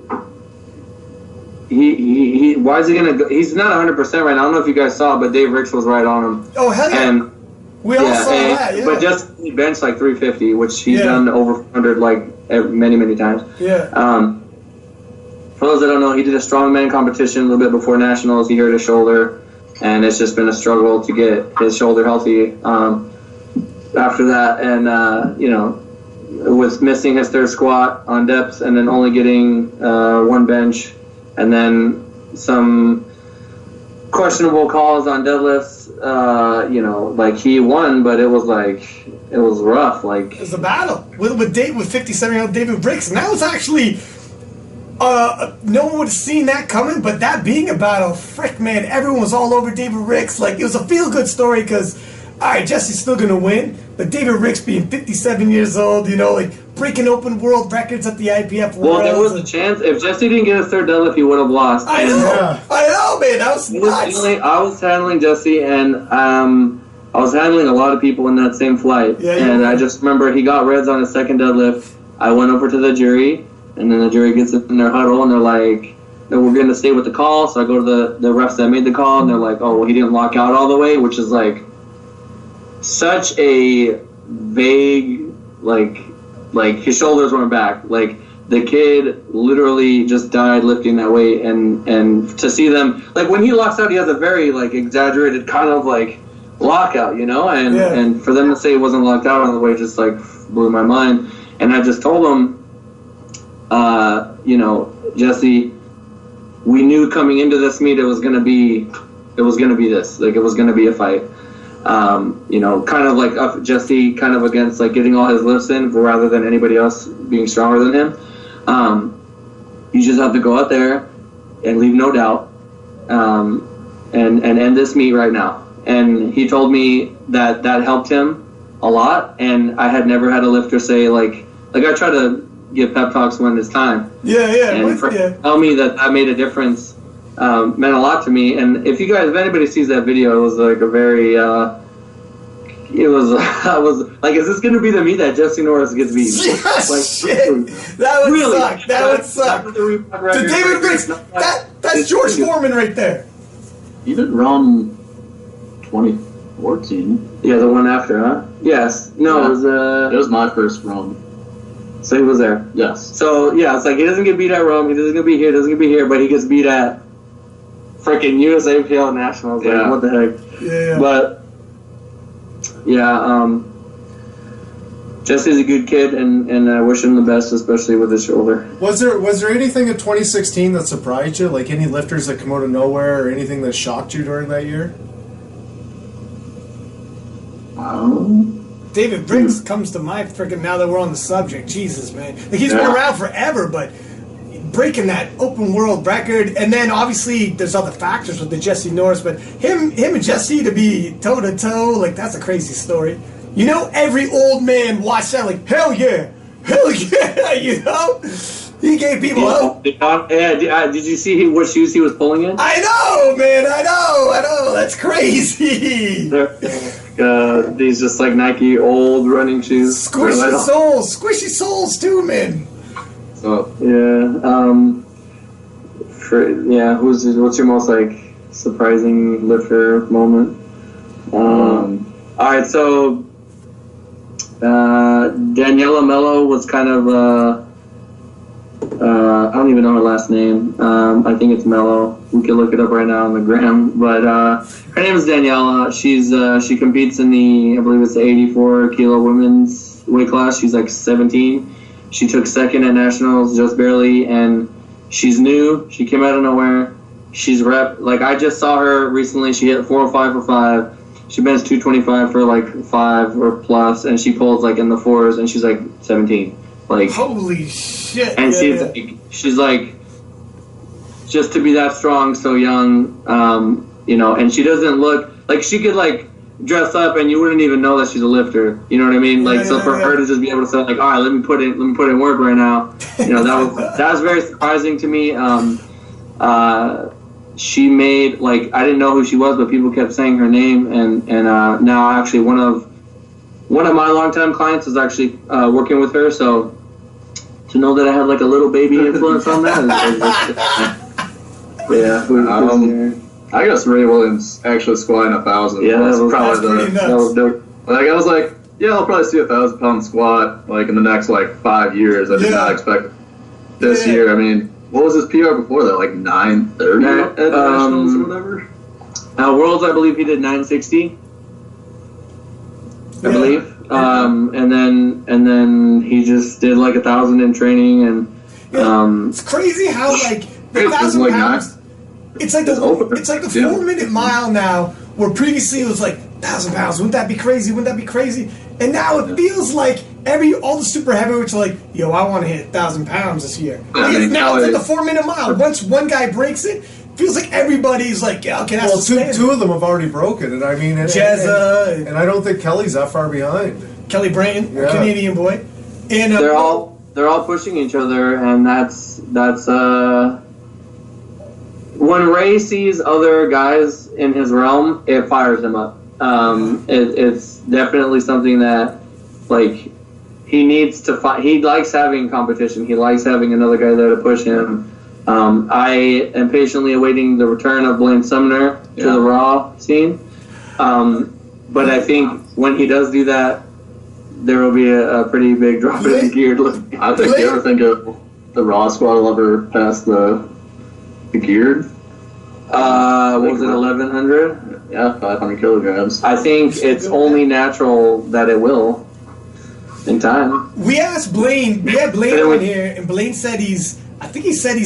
he why is he gonna go? He's not 100% right now. I don't know if you guys saw, but Dave Ricks was right on him. Oh hell yeah! And we all saw that. Yeah. But just he benched 350, which he's done over 100 many times. Yeah. For those that don't know, he did a strongman competition a little bit before nationals. He hurt his shoulder, and it's just been a struggle to get his shoulder healthy after that. And with missing his third squat on depth, and then only getting one bench, and then some questionable calls on deadlifts. He won, but it was rough. It was a battle with 57-year-old David Ricks, and that was actually no one would have seen that coming. But that being a battle, frick, man, everyone was all over David Ricks. It was a feel-good story because, all right, Jesse's still gonna win, but David Ricks being 57 years old, breaking open world records at the IPF Worlds. Well, there was a chance if Jesse didn't get his third deadlift, he would have lost. I know, man. That was nuts. I was handling Jesse, and I was handling a lot of people in that same flight. And I just remember he got reds on his second deadlift. I went over to the jury, and then the jury gets in their huddle, and they're like, "No, we're going to stay with the call." So I go to the refs that made the call, and they're like, "Oh, well, he didn't lock out all the way," which is such a vague, his shoulders weren't back. The kid literally just died lifting that weight, and to see them, when he locks out, he has a very, exaggerated kind of, lockout, and for them to say he wasn't locked out on the way just, blew my mind. And I just told him, Jesse, we knew coming into this meet it was gonna be this. It was gonna be a fight. Kind of Jesse kind of against getting all his lifts in rather than anybody else being stronger than him. You just have to go out there and leave no doubt, and end this meet right now. And he told me that helped him a lot, and I had never had a lifter say I try to give pep talks when it's time. And tell me that made a difference. Meant a lot to me. And if anybody sees that video, it was a very I was is this going to be the meet that Jesse Norris gets beat? Shit. That would really suck. That would suck. The David Ricks, that's George Foreman right there. You didn't run 2014. Yeah, the one after, huh? Yes. No, yeah. It was my first run. So he was there. Yes. So yeah, it's he doesn't get beat at Rome. He doesn't get beat here. Doesn't get beat here. But he gets beat at freaking USAPL Nationals. What the heck? Yeah. But Jesse's a good kid, and I wish him the best, especially with his shoulder. Was there anything in 2016 that surprised you? Any lifters that come out of nowhere, or anything that shocked you during that year? David Ricks comes to mind freaking now that we're on the subject. Jesus, man. He's been around forever, but breaking that open world record, and then obviously there's other factors with the Jesse Norris, but him and Jesse to be toe to toe, that's a crazy story. Every old man watched that hell yeah. Hell yeah, he gave people hope. Did you see what shoes he was pulling in? I know, man. I know. That's crazy. These just like Nike old running shoes. Squishy soles too, man. So what's your most like surprising lifter moment? All right, so Daniela Mello was kind of I don't even know her last name. I think it's Mello. We can look it up right now on the gram. But her name is Daniela. She competes in I believe it's the 84 kilo women's weight class. She's like 17. She took second at nationals just barely, and she's new. She came out of nowhere. She's I just saw her recently. She hit 405 for 5. She bench 225 for like 5 or plus, and she pulls like in the 4s, and she's like 17. Like holy shit! And she's like, just to be that strong, so young, and she doesn't look like she could like dress up, and you wouldn't even know that she's a lifter. You know what I mean? Like for her to just be able to say like, all right, let me put in work right now. That was very surprising to me. She made like I didn't know who she was, but people kept saying her name, and now actually one of my longtime clients is actually working with her, so to know that I had like a little baby influence on that. I guess Ray Williams actually squatting 1,000. Yeah, that was probably that was dope. Like I was like, yeah, I'll probably see 1,000 pound squat like in the next like 5 years. I did not expect this year. I mean, what was his PR before that? Like 930 at nationals or whatever. Worlds, I believe he did 960. I believe, and then he just did like 1,000 in training, and it's crazy how like the 1,000 pounds. It's like the 4-minute mile now, where previously it was like 1,000 pounds. Wouldn't that be crazy? And now it feels like all the super heavyweights are like, yo, I want to hit 1,000 pounds this year. Now it's like the 4-minute mile. Once one guy breaks it. Feels like everybody's like, yeah, okay, that's two of them have already broken, and I mean, Jezza, and I don't think Kelly's that far behind. Kelly Brayton, Canadian boy, and they're all pushing each other, and that's when Ray sees other guys in his realm, it fires him up. It's definitely something that like he needs to fight. He likes having competition. He likes having another guy there to push him. I am patiently awaiting the return of Blaine Sumner to the Raw scene. But I think when he does do that, there will be a pretty big drop in geared lifting. I think you ever think of the Raw squad will ever pass the geared? Was it 1,100? Yeah, 500 kilograms. I think it's only natural that it will in time. We asked Blaine, we had Blaine on here, and Blaine said he's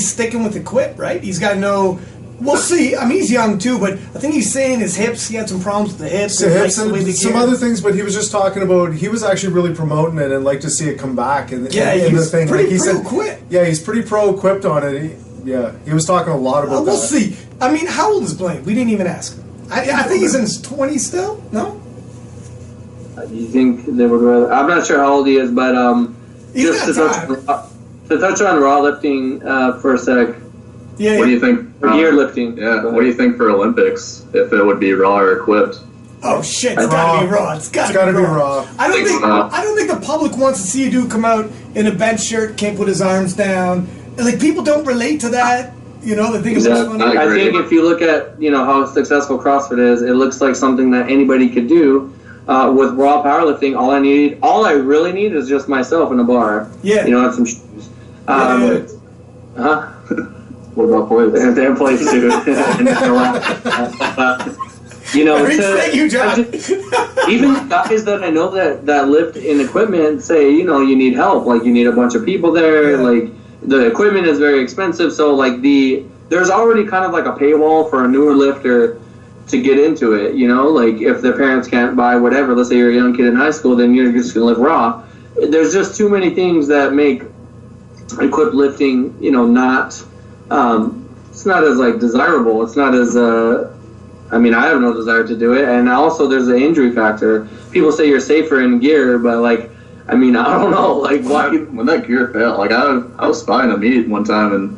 sticking with the quip, right? He's got no. We'll see. I mean, he's young too, but I think he's saying his hips. He had some problems with the hips. And some other things, but he was just talking about. He was actually really promoting it and like to see it come back. And he's the thing, pretty like he said, equipped. Yeah, he's pretty pro-equipped on it. He was talking a lot about that. We'll see. I mean, how old is Blaine? We didn't even ask him. I think he's in his 20s still. No. You think they would rather? I'm not sure how old he is, but just to touch on raw lifting for a sec. Yeah. What do you think? Gear lifting. Yeah. What do you think for Olympics? If it would be raw or equipped? Oh shit! It's gotta be raw. It's gotta be raw. I don't think the public wants to see a dude come out in a bench shirt, can't put his arms down. Like people don't relate to that. You know, they think it's funny. I think if you look at how successful CrossFit is, it looks like something that anybody could do. With raw powerlifting, all I really need is just myself in a bar. Yeah. And some shoes. What about plates? They're plates too. Even guys that I know that lift in equipment say, you need help. Like you need a bunch of people there. Yeah. Like the equipment is very expensive. So like there's already kind of like a paywall for a newer lifter to get into it. Like if their parents can't buy whatever, let's say you're a young kid in high school, then you're just gonna lift raw. There's just too many things that make equipped lifting, not. It's not as like desirable. It's not as I have no desire to do it, and also there's an injury factor. People say you're safer in gear, but like I mean, I don't know. Like, why? When that gear failed, like I was spying a meet one time, and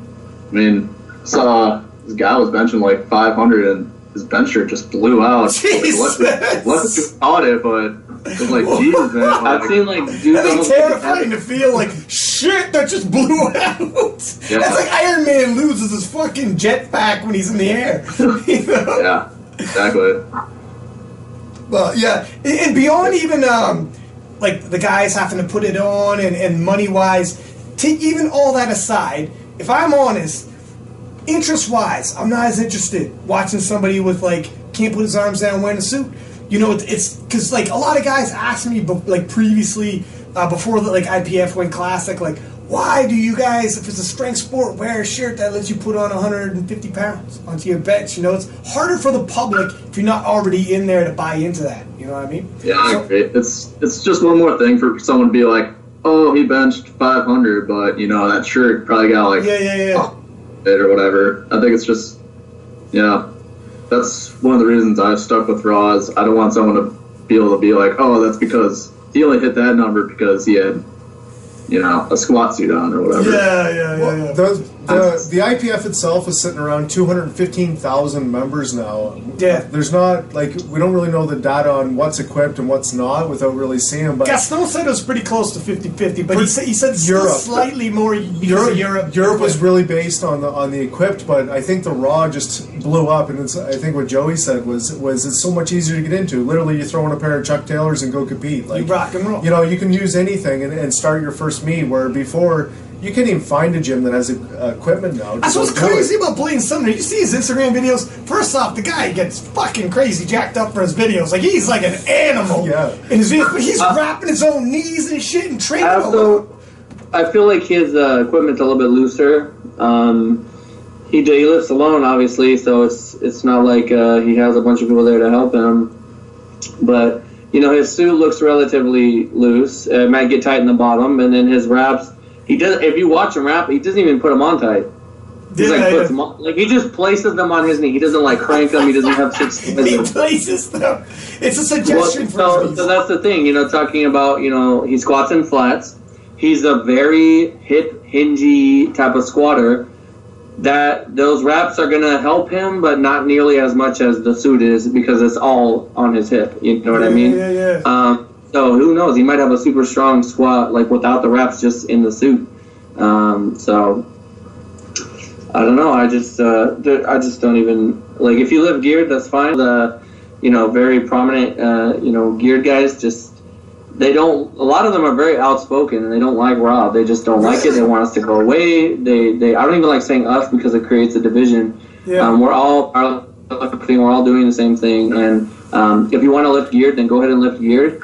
I mean, saw this guy was benching like 500, and his bench shirt just blew out. Jesus. Let's caught it, but it was like, Jesus, man. I've seen like dudes. That's terrifying to feel like shit that just blew out. Yeah. That's like Iron Man loses his fucking jetpack when he's in the air. You know? Yeah, exactly. Well, yeah, and beyond even like the guys having to put it on and money wise, take even all that aside. If I'm honest, interest wise, I'm not as interested watching somebody with like can't put his arms down wearing a suit. You know, it's because like a lot of guys asked me like previously before the like IPF went classic, like why do you guys, if it's a strength sport, wear a shirt that lets you put on 150 pounds onto your bench? You know, it's harder for the public if you're not already in there to buy into that. You know what I mean? Yeah, I agree. It's just one more thing for someone to be like, oh, he benched 500, but you know that shirt probably got like fit or whatever. I think it's just that's one of the reasons I've stuck with Raw is I don't want someone to be able to be like, oh, that's because he only hit that number because he had, you know, a squat suit on or whatever. Yeah. The IPF itself is sitting around 215,000 members now. Yeah. There's not, like, we don't really know the data on what's equipped and what's not without really seeing. But Gaston said it was pretty close to 50-50, but he said Europe, slightly more. Europe was really based on the equipped, but I think the Raw just blew up, and I think what Joey said was it's so much easier to get into. Literally, you throw in a pair of Chuck Taylors and go compete. Like, you rock and roll. You know, you can use anything and start your first meet, where before you can't even find a gym that has equipment now. That's what's crazy about Blaine Sumner. You see his Instagram videos. First off, the guy gets fucking crazy jacked up for his videos. Like he's like an animal in his videos. But he's wrapping his own knees and shit and training. I feel like his equipment's a little bit looser. He lifts alone, obviously, so it's not like he has a bunch of people there to help him. But you know, his suit looks relatively loose. It might get tight in the bottom, and then his wraps. He does. If you watch him rap, he doesn't even put them on tight. He's puts them on, like he just places them on his knee. He doesn't like crank them. He doesn't have 6. He places them. It's a suggestion so that's the thing. You know, talking about he squats in flats. He's a very hip hingy type of squatter. That those wraps are gonna help him, but not nearly as much as the suit is because it's all on his hip. You know what I mean? Yeah. So who knows? He might have a super strong squat, like without the wraps, just in the suit. So I don't know. I just don't even like. If you lift geared, that's fine. The very prominent geared guys they don't. A lot of them are very outspoken and they don't like Raw. They just don't like it. They want us to go away. They I don't even like saying us because it creates a division. Yeah. We're all doing the same thing and. If you want to lift geared, then go ahead and lift geared.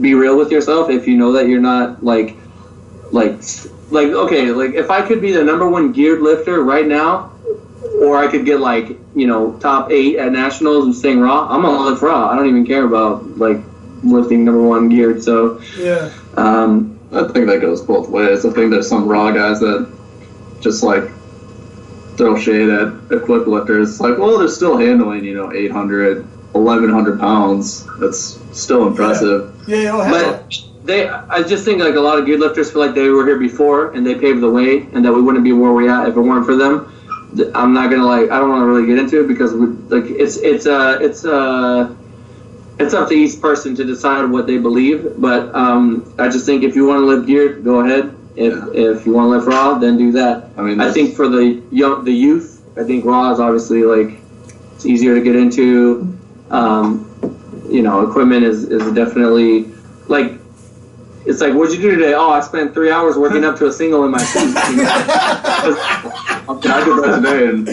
Be real with yourself. If you know that you're not like if I could be the #1 geared lifter right now, or I could get top 8 at nationals and staying Raw, I'm gonna lift Raw. I don't even care about lifting #1 geared. So yeah, I think that goes both ways. I think there's some Raw guys that just throw shade at equipped lifters. Like, well, they're still handling, 800, 1,100 pounds. That's still impressive. I just think a lot of geared lifters feel like they were here before and they paved the way, and that we wouldn't be where we're at if it weren't for them. I'm not gonna I don't want to really get into it because it's up to each person to decide what they believe. But I just think if you want to lift geared, go ahead. If you want to lift Raw, then do that. I mean, I think for the youth, I think Raw is obviously it's easier to get into. Equipment is definitely it's what'd you do today? Oh, I spent 3 hours working up to a single in my suit. I did that today, and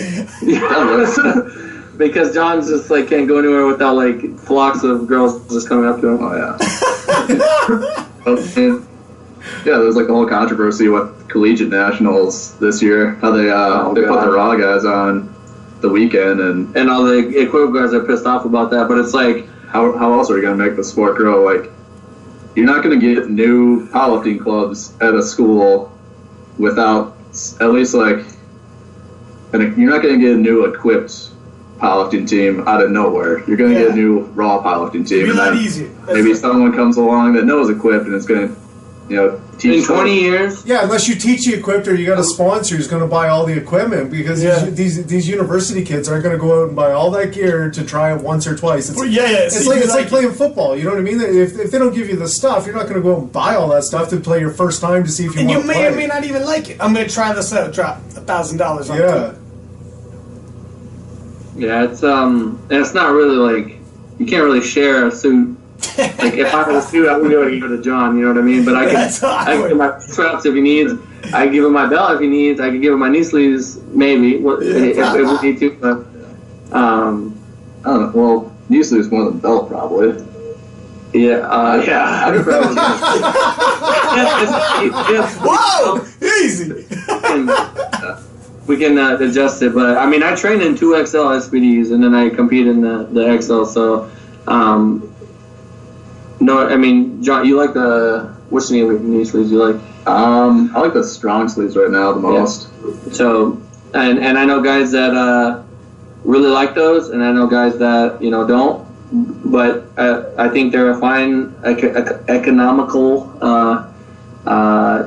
because John's just can't go anywhere without flocks of girls just coming up to him. Oh yeah. Yeah, there's the whole controversy with collegiate nationals this year. How they put the Raw guys on the weekend, and all the equipped guys are pissed off about that. But it's how else are you gonna make the sport grow? You're not gonna get new powerlifting clubs at a school without at least you're not gonna get new equipped powerlifting team out of nowhere. You're going to get a new raw powerlifting team. It'd be a and lot then easier. Maybe someone comes along that knows equipped and it's going to, teach in 20 years. Yeah, unless you teach the equipped or you got a sponsor who's going to buy all the equipment, because these university kids aren't going to go out and buy all that gear to try it once or twice. It's like playing football. You know what I mean? If they don't give you the stuff, you're not going to go out and buy all that stuff to play your first time to see if you want to play. And you may or may not even like it. I'm going to try this out. Drop $1,000 on it. Yeah, it's not really like, you can't really share a suit. Like if I had a suit, I would go to John. You know what I mean? But I can give my straps if he needs. I can give him my belt if he needs. I can give him my knee sleeves maybe if we need to. But I don't know. Well, knee sleeves more than belt probably. Yeah. I could probably. Whoa! Easy. We can adjust it, but I mean, I train in 2XL SPDs and then I compete in the XL. So. No, I mean, John, you like which knee sleeves you like? I like the strong sleeves right now the most. Yeah. So, and I know guys that really like those, and I know guys that don't. But I think they're a fine economical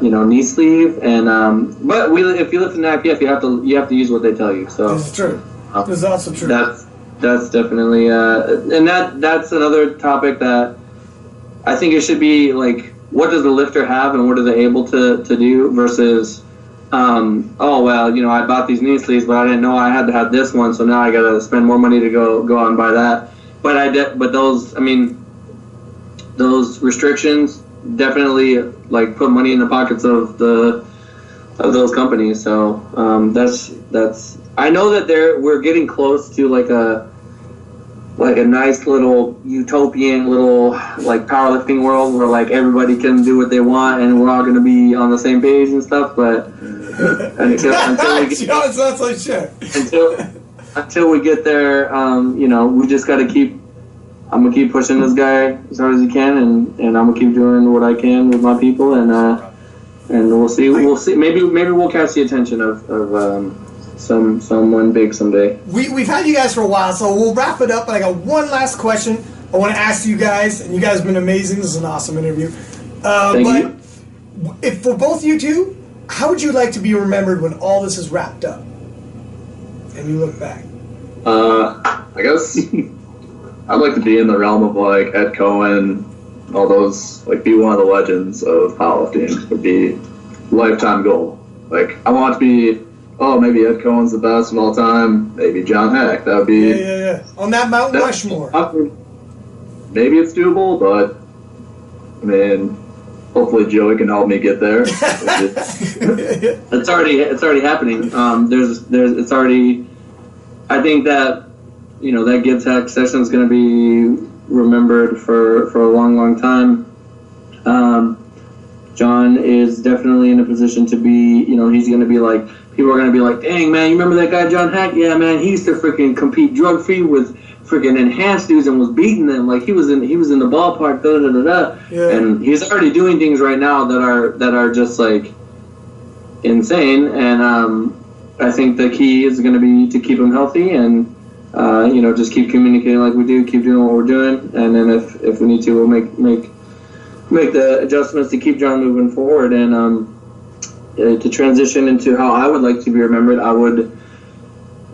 knee sleeve, and but if you lift in the IPF, you have to use what they tell you. So this is true. This is also true. That's definitely and that's another topic that. I think it should be like, what does the lifter have and what are they able to do versus, I bought these knee sleeves, but I didn't know I had to have this one, so now I got to spend more money to go out and buy that. But those restrictions definitely like put money in the pockets of those companies. So that's I know that we're getting close to like a nice little utopian little like powerlifting world where like everybody can do what they want and we're all going to be on the same page and stuff. But until we get there, we just got to keep. I'm gonna keep pushing this guy as hard as he can, and I'm gonna keep doing what I can with my people, and we'll see. Maybe we'll catch the attention of. Someone big someday. We've had you guys for a while, so we'll wrap it up. But I got one last question I want to ask you guys, and you guys have been amazing. This is an awesome interview. Thank you. If for both you two, how would you like to be remembered when all this is wrapped up and you look back? I guess I'd like to be in the realm of like Ed Cohen, all those, like be one of the legends of powerlifting would be lifetime goal. Like I want to be. Oh, maybe Ed Cohen's the best of all time. Maybe John Haack. That would be... Yeah. On that Mount Rushmore. Maybe it's doable, but, I mean, hopefully Joey can help me get there. It's already happening. It's already... I think that, that Gibbs Haack session is going to be remembered for a long, long time. John is definitely in a position to be, he's going to be like... People are going to be like, dang, man, you remember that guy John Haack? Yeah, man, he used to freaking compete drug-free with freaking enhanced dudes and was beating them. Like, he was in the ballpark, da-da-da-da-da. Yeah. And he's already doing things right now that are just, like, insane. And I think the key is going to be to keep him healthy and, just keep communicating like we do, keep doing what we're doing. And then if we need to, we'll make the adjustments to keep John moving forward. And, to transition into how I would like to be remembered, I would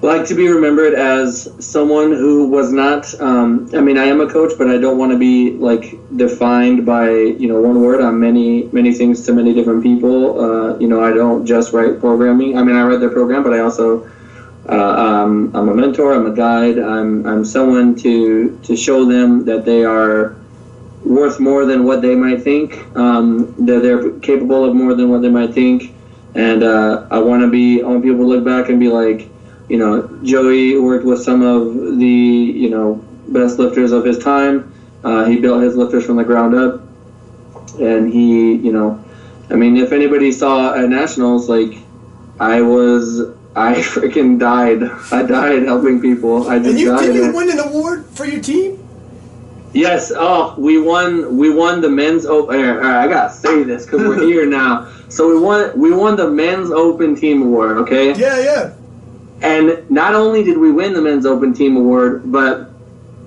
like to be remembered as someone who was not, I am a coach, but I don't want to be like defined by, one word. I'm many things to many different people. I don't just write programming. I mean, I write their program, but I also, I'm a mentor, I'm a guide, I'm someone to show them that they are worth more than what they might think, that they're capable of more than what they might think. And I want people to look back and be like, Joey worked with some of the, best lifters of his time. He built his lifters from the ground up. And he, if anybody saw at Nationals, like, I freaking died. I died helping people. I just died. Did you win an award for your team? Yes. Oh, we won the men's open. I gotta say this because we're here now. So we won the men's open team award. Okay. Yeah. And not only did we win the men's open team award, but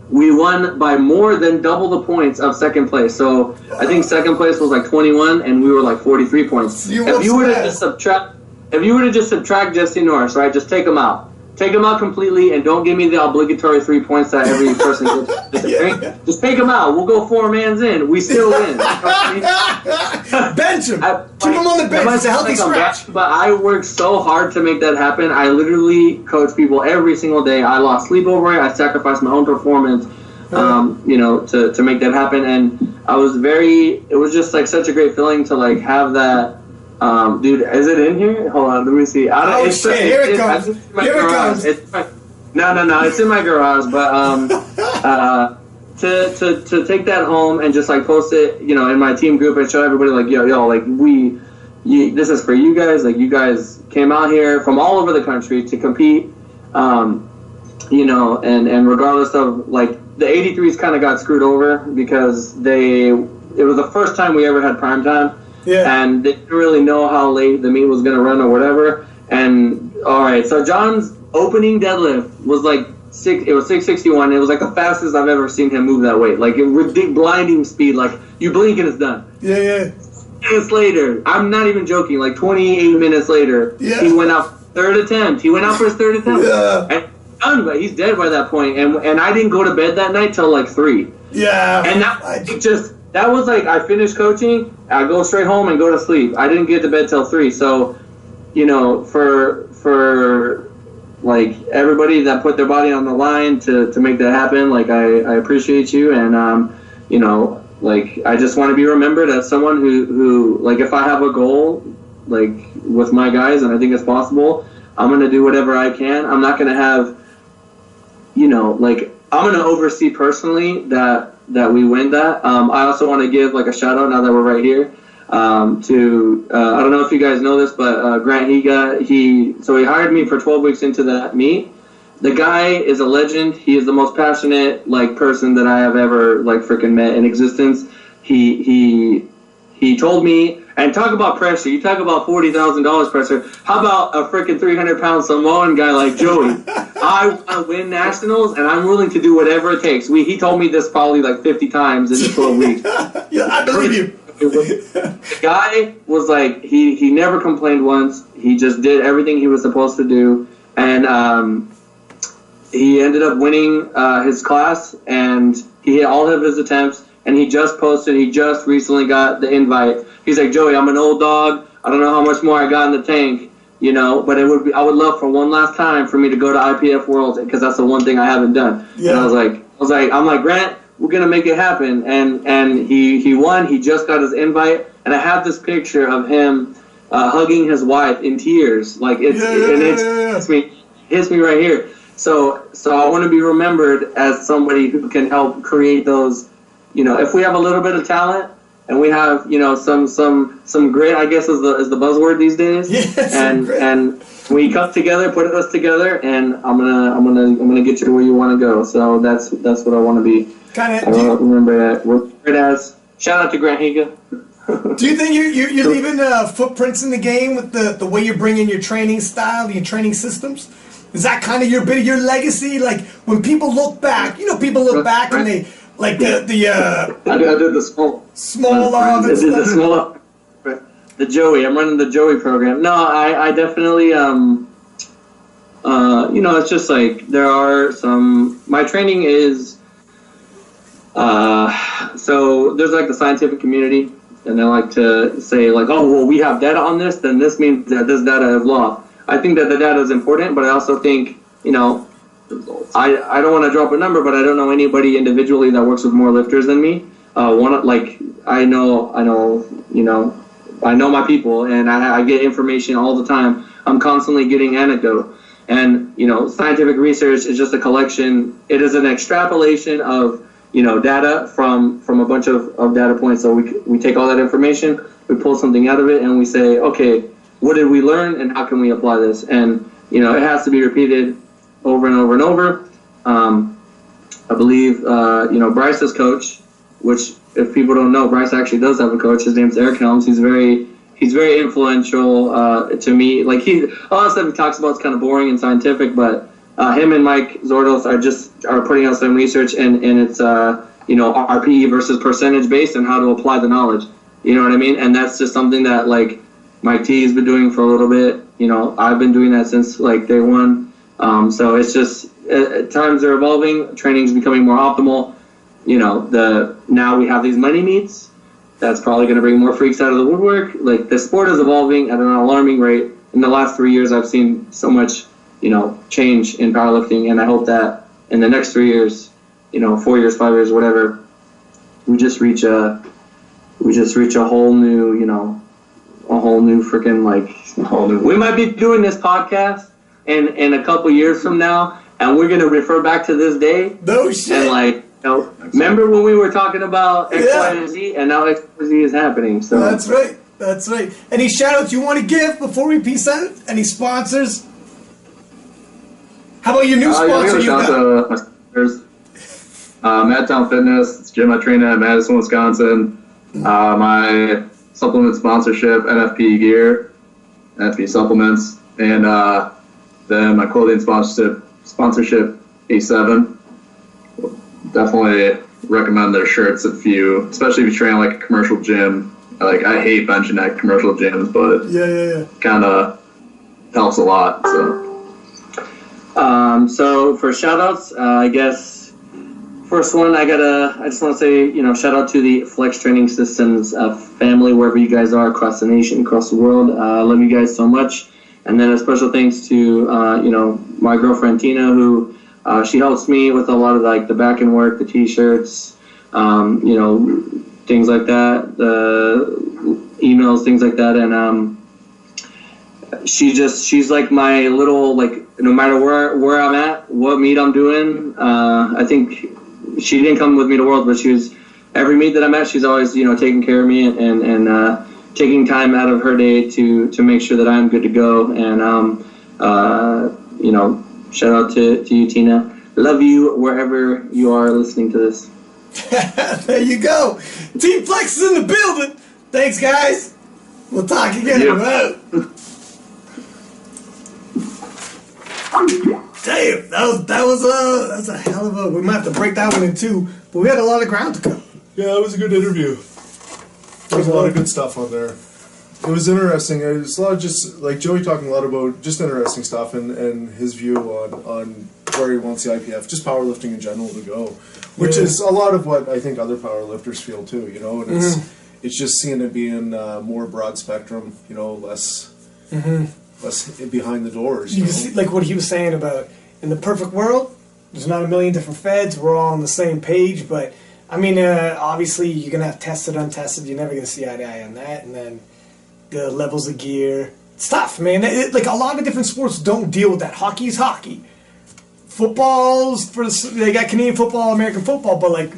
we won by more than double the points of second place. So I think second place was like 21, and we were like 43 points. If you were to just subtract Jesse Norris, right, just take him out. Take him out completely, and don't give me the obligatory 3 points that every person gets. Just take him out. We'll go 4 mans in. We still win. Bench him. Keep him on the bench. It's a healthy scratch. But I worked so hard to make that happen. I literally coach people every single day. I lost sleep over it. I sacrificed my own performance, to make that happen. And it was just like such a great feeling to like have that. Dude, is it in here? Hold on, let me see. Here it comes. No, it's in my garage. But to take that home and just like post it, in my team group and show everybody like, yo, like this is for you guys. Like you guys came out here from all over the country to compete, and regardless of like the 83s kind of got screwed over because it was the first time we ever had prime time. Yeah. And they didn't really know how late the meet was going to run or whatever. And, all right, so John's opening deadlift was like 661. It was like the fastest I've ever seen him move that weight. Like, blinding speed. Like, you blink and it's done. Yeah. Minutes later, I'm not even joking, like 28 minutes later, he went out third attempt. He went out for his third attempt. Yeah. And done, but he's dead by that point. And I didn't go to bed that night till like 3. Yeah. And that was like, I finished coaching, I go straight home and go to sleep. I didn't get to bed till 3. So, for like everybody that put their body on the line to make that happen, like I appreciate you. And, like I just want to be remembered as someone who like if I have a goal, like with my guys, and I think it's possible, I'm going to do whatever I can. I'm not going to have, like I'm going to oversee personally that we win that. I also want to give like a shout out now that we're right here to I don't know if you guys know this, but Grant he hired me for 12 weeks into that meet. The guy is a legend. He is the most passionate like person that I have ever like freaking met in existence. He told me, and talk about pressure. You talk about $40,000 pressure. How about a freaking 300-pound Samoan guy like Joey? I want to win nationals, and I'm willing to do whatever it takes. He told me this probably like 50 times in the 12 weeks. Yeah, I believe you. The guy was like, he never complained once. He just did everything he was supposed to do, and he ended up winning his class, and he hit all of his attempts. And he just recently got the invite. He's like, Joey, I'm an old dog. I don't know how much more I got in the tank, but I would love for one last time for me to go to IPF Worlds because that's the one thing I haven't done. Yeah. And I'm like, Grant, we're gonna make it happen. And he won. He just got his invite, and I have this picture of him hugging his wife in tears. Like it hits me right here. So I want to be remembered as somebody who can help create those. If we have a little bit of talent and we have, some grit, I guess is the buzzword these days. Yes, and we come together, put us together, and I'm gonna get you where you want to go. So that's what I want to be. Remember that. We're as shout out to Grant Higa. Do you think you're leaving footprints in the game with the way you're bringing your training style, your training systems? Is that kind of your bit of your legacy? Like when people look back, people look back and they. Like I did the small arm. I did the small. The Joey. I'm running the Joey program. No, I definitely it's just like there are some. My training is so there's like the scientific community, and they like to say like, oh well, we have data on this, then this means that this data is law. I think that the data is important, but I also think I don't want to drop a number, but I don't know anybody individually that works with more lifters than me. I know my people, and I get information all the time. I'm constantly getting anecdote, and scientific research is just a collection. It is an extrapolation of data from a bunch of data points. So we take all that information, we pull something out of it, and we say, okay, what did we learn, and how can we apply this? And it has to be repeated over and over and over. I believe, Bryce's coach, which if people don't know, Bryce actually does have a coach. His name's Eric Helms. He's very he's very influential to me. Like a lot of stuff he talks about is kind of boring and scientific, but him and Mike Zordos are putting out some research, and it's RPE versus percentage based and how to apply the knowledge. You know what I mean? And that's just something that like Mike T has been doing for a little bit. I've been doing that since like day one. So it's just times are evolving. Training's becoming more optimal. Now we have these money meets. That's probably going to bring more freaks out of the woodwork. Like the sport is evolving at an alarming rate. In the last 3 years, I've seen so much, change in powerlifting, and I hope that in the next 3 years, 4 years, 5 years, whatever, we just reach a whole new, we might be doing this podcast in a couple years from now, and we're gonna refer back to this day. No shit. And remember when we were talking about X, Y, and Z, and now X, Y, Z is happening. So that's right. That's right. Any shout-outs you want to give before we peace out? Any sponsors? How about your new sponsor? Shout out to my sponsors. Madtown Fitness. It's gym I train at Madison, Wisconsin. My supplement sponsorship, NFP Gear, NFP Supplements, and then my clothing sponsorship, A7. Definitely recommend their shirts especially if you train like a commercial gym. Like I hate benching at commercial gyms, but kind of helps a lot. So for shout outs, I guess first one I just want to say, shout out to the Flexx Training Systems family, wherever you guys are across the nation, across the world. I love you guys so much. And then a special thanks to my girlfriend Tina, who she helps me with a lot of like the back end work, the t-shirts, things like that, the emails, things like that. And she's like my little, like, no matter where I'm at, what meet I'm doing. I think she didn't come with me to Worlds, but she was every meet that I'm at. She's always taking care of me and taking time out of her day to make sure that I'm good to go. And shout out to you, Tina. Love you wherever you are listening to this. There you go. Team Flexx is in the building. Thanks, guys. We'll talk again. Damn, that's a hell of a. We might have to break that one in two, but we had a lot of ground to cover. Yeah, it was a good interview. There was a lot of good stuff on there. It was interesting. It was a lot of just like Joey talking a lot about just interesting stuff and his view on where he wants the IPF, just powerlifting in general to go, which is a lot of what I think other powerlifters feel too. And it's just seeing it being more broad spectrum. Less behind the doors. You see, like what he was saying about in the perfect world, there's not a million different feds. We're all on the same page, but I mean, obviously you're gonna have tested, untested. You're never gonna see eye to eye on that, and then the levels of gear. It's tough, man. Like a lot of different sports don't deal with that. Hockey's hockey. Football's they got Canadian football, American football, but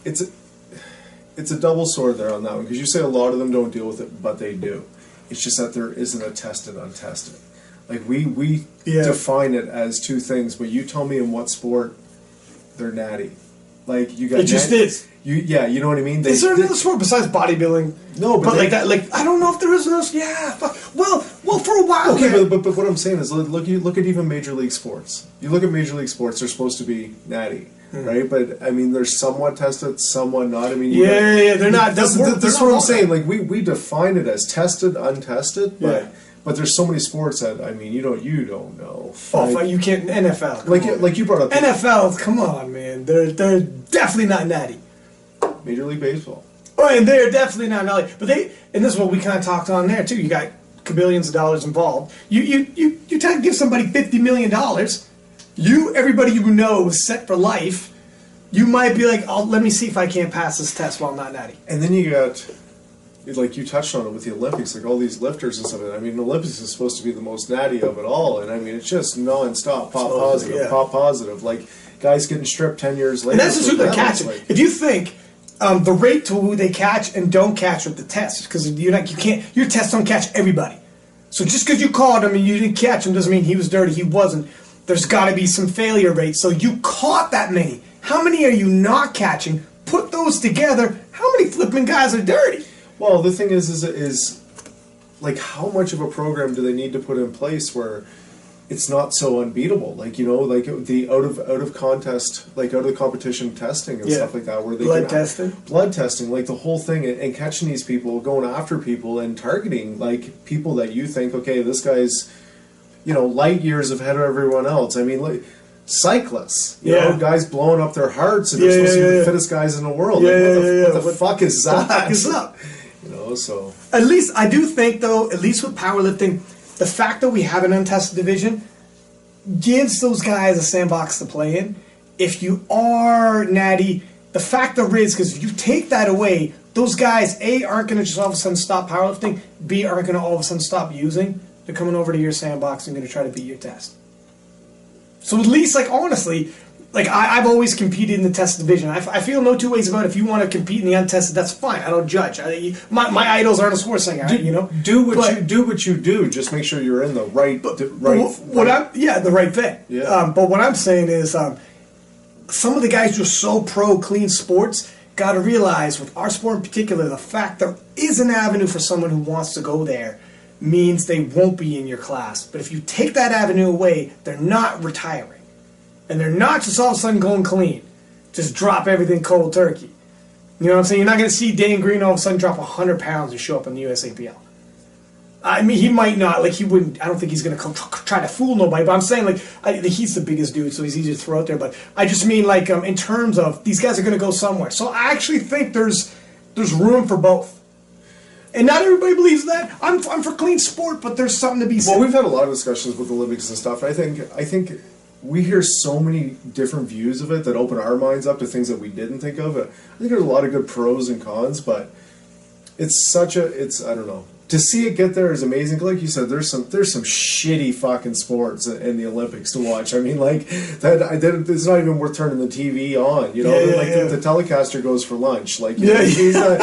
it's a double sword there on that one because you say a lot of them don't deal with it, but they do. It's just that there isn't a tested, untested. Like we define it as two things, but you tell me in what sport they're natty. Like you got it just is. You know what I mean? Is there another sport besides bodybuilding? No, but like that. Like I don't know if there is another. Yeah. Well, for a while. Okay, but what I'm saying is, look at even Major League Sports. You look at Major League Sports; they're supposed to be natty, right? But I mean, they're somewhat tested, somewhat not. I mean, they're not. That's what I'm saying. Like we define it as tested, untested, but there's so many sports that I mean, you don't know. Oh, you can't NFL. Like you brought up NFL. Come on, man. They're definitely not natty. Major League Baseball. Oh, and they're definitely not natty. But and this is what we kind of talked on there too. You got billions of dollars involved. You try to give somebody $50 million. Everybody you know is set for life. You might be like, let me see if I can't pass this test while I'm not natty. And then you got, like you touched on it with the Olympics, like all these lifters and stuff. I mean, the Olympics is supposed to be the most natty of it all, and I mean, it's just non-stop pop positive. Like guys getting stripped 10 years later. And that's just who they're catching. If you think the rate to who they catch and don't catch with the test, because your tests don't catch everybody. So just because you caught him and you didn't catch him doesn't mean he was dirty. He wasn't. There's got to be some failure rate. So you caught that many. How many are you not catching? Put those together. How many flipping guys are dirty? Well, the thing is like how much of a program do they need to put in place where it's not so unbeatable? Like, you know, like the out of contest, like out of competition testing and stuff like that, where they blood testing, like the whole thing, and catching these people, going after people, and targeting like people that you think, okay, this guy's, you know, light years ahead of everyone else. I mean, like cyclists, you know, guys blowing up their hearts, and they're supposed to be the fittest guys in the world. What the fuck is that? What the fuck is up? You know, so at least I do think, though, at least with powerlifting, the fact that we have an untested division gives those guys a sandbox to play in. If you are natty, the factor is, because if you take that away, those guys, A, aren't going to just all of a sudden stop powerlifting, B, aren't going to all of a sudden stop using. They're coming over to your sandbox and going to try to beat your test. So at least, like, honestly, like, I've always competed in the tested division. I feel no two ways about it. If you want to compete in the untested, that's fine. I don't judge. My idols aren't a sports singer, you know. Do what you do. Just make sure you're in the right the right thing. Yeah. But what I'm saying is, some of the guys who are so pro clean sports got to realize, with our sport in particular, the fact there is an avenue for someone who wants to go there means they won't be in your class. But if you take that avenue away, they're not retiring. And they're not just all of a sudden going clean. Just drop everything cold turkey. You know what I'm saying? You're not going to see Dan Green all of a sudden drop 100 pounds and show up in the USAPL. I mean, he might not. Like, he wouldn't. I don't think he's going to try to fool nobody. But I'm saying, like, he's the biggest dude, so he's easy to throw out there. But I just mean, like, in terms of these guys are going to go somewhere. So I actually think there's room for both. And not everybody believes that. I'm for clean sport, but there's something to be said. Well, we've had a lot of discussions with the Olympics and stuff. I think we hear so many different views of it that open our minds up to things that we didn't think of. I think there's a lot of good pros and cons, but it's I don't know. To see it get there is amazing. Like you said, there's some shitty fucking sports in the Olympics to watch. I mean, like it's not even worth turning the TV on. You know, the telecaster goes for lunch. Like, he doesn't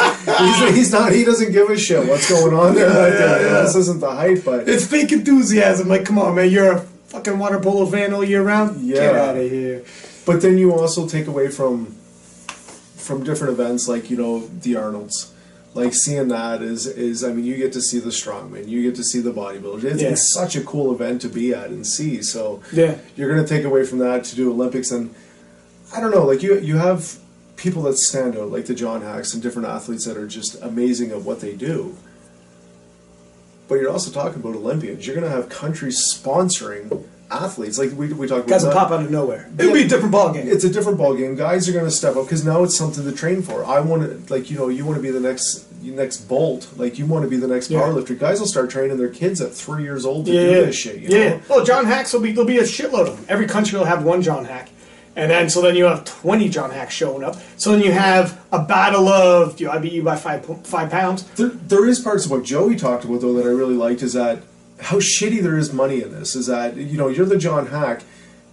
give a shit what's going on there. This isn't the hype, but it's fake enthusiasm. Like, come on, man, you're a fucking water polo fan all year round. Yeah. Get out of here. But then you also take away from different events, like, you know, the Arnolds. Like, seeing that is I mean, you get to see the strongman, you get to see the bodybuilders. It's such a cool event to be at and see. So you're going to take away from that to do Olympics, and I don't know, like you have people that stand out, like the John Hacks and different athletes that are just amazing at what they do. But you're also talking about Olympians. You're going to have countries sponsoring athletes. Like we talked about. Guys will pop out of nowhere. It'll be a different ballgame. It's a different ballgame. Guys are going to step up because now it's something to train for. I want to, like, you know, you want to be the next Bolt. Like, you want to be the next powerlifter. Guys will start training their kids at 3 years old to do this shit. You know? Oh, John Hacks there'll be a shitload of them. Every country will have one John Hack. And then, so then you have 20 John Hacks showing up. So then you have a battle of, I beat you by 5 pounds. There is parts of what Joey talked about, though, that I really liked, is that how shitty there is money in this. Is that, you know, you're the John Hack,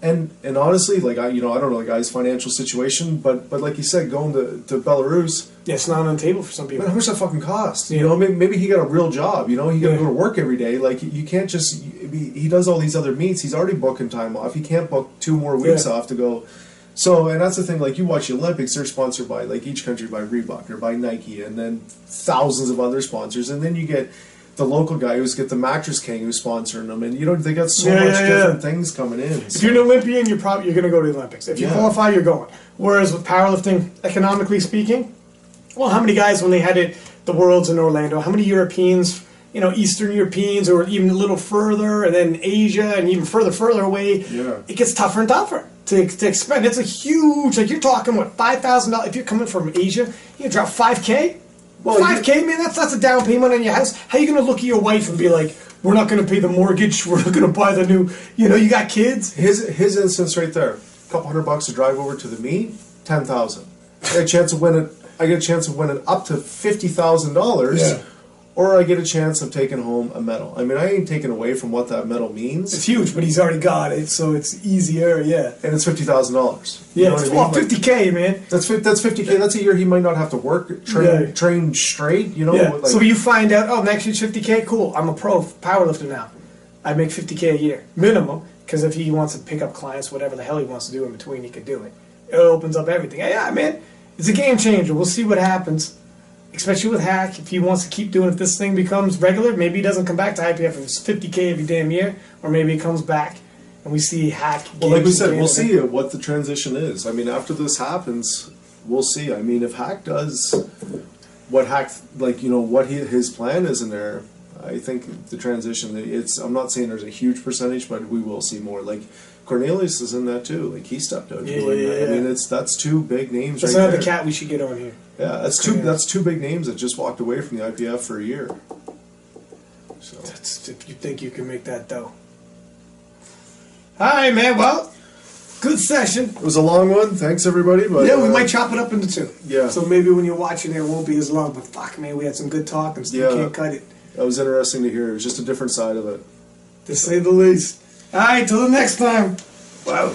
and honestly, like, I don't know the guy's financial situation, but like you said, going to Belarus, it's not on the table for some people. Man, how much that fucking cost? You know, maybe he got a real job. You know, he got to go to work every day. Like, you can't just. He does all these other meets. He's already booking time off. He can't book 2 more weeks off to go. So, and that's the thing. Like, you watch the Olympics, they're sponsored by, like, each country by Reebok or by Nike, and then thousands of other sponsors, and then you get the local guy who's got the Mattress King who's sponsoring them, and you know, they got so much different things coming in. So. If you're an Olympian, you're going to go to the Olympics. If you qualify, you're going. Whereas with powerlifting, economically speaking, well, how many guys when they had the Worlds in Orlando? How many Europeans? You know, Eastern Europeans, or even a little further, and then Asia, and even further away. Yeah. It gets tougher and tougher to expend. It's a huge, like, you're talking what, $5,000. If you're coming from Asia, you drop $5K. Well, $5K, man, that's a down payment on your house. How are you going to look at your wife and be like, we're not going to pay the mortgage, we're not going to buy the new, you know, you got kids? His instance right there, a couple $100 to drive over to the meet, $10,000. I get a chance of winning up to $50,000, or I get a chance of taking home a medal. I mean, I ain't taking away from what that medal means. It's huge, but he's already got it, so it's easier, And it's $50,000. Yeah, it's $50K, man. That's $50K. That's a year he might not have to work, train straight, you know. Yeah. Like, so you find out, next year's $50K, cool. I'm a pro powerlifter now. I make $50K a year, minimum, because if he wants to pick up clients, whatever the hell he wants to do in between, he could do it. It opens up everything. Yeah, man, it's a game changer. We'll see what happens. especially with Haack, if he wants to keep doing it, if this thing becomes regular, maybe he doesn't come back to IPF and it's 50K every damn year, or maybe he comes back and we see Haack. Well, like we said, we'll see what the transition is. I mean, after this happens, we'll see. I mean, if Haack does what Haack, like, you know, what his plan is in there, I think the transition, I'm not saying there's a huge percentage, but we will see more. Like, Cornelius is in that too. Like, he stepped out. Yeah. I mean, that's two big names. That's another cat we should get on here. Yeah, that's two big names that just walked away from the IPF for a year. So that's if you think you can make that dough. All right, man. Well, good session. It was a long one. Thanks, everybody. But yeah, we might chop it up into two. Yeah. So maybe when you're watching it won't be as long. But fuck, man, we had some good talk and still can't cut it. That was interesting to hear. It was just a different side of it. To say the least. All right, till the next time. Wow.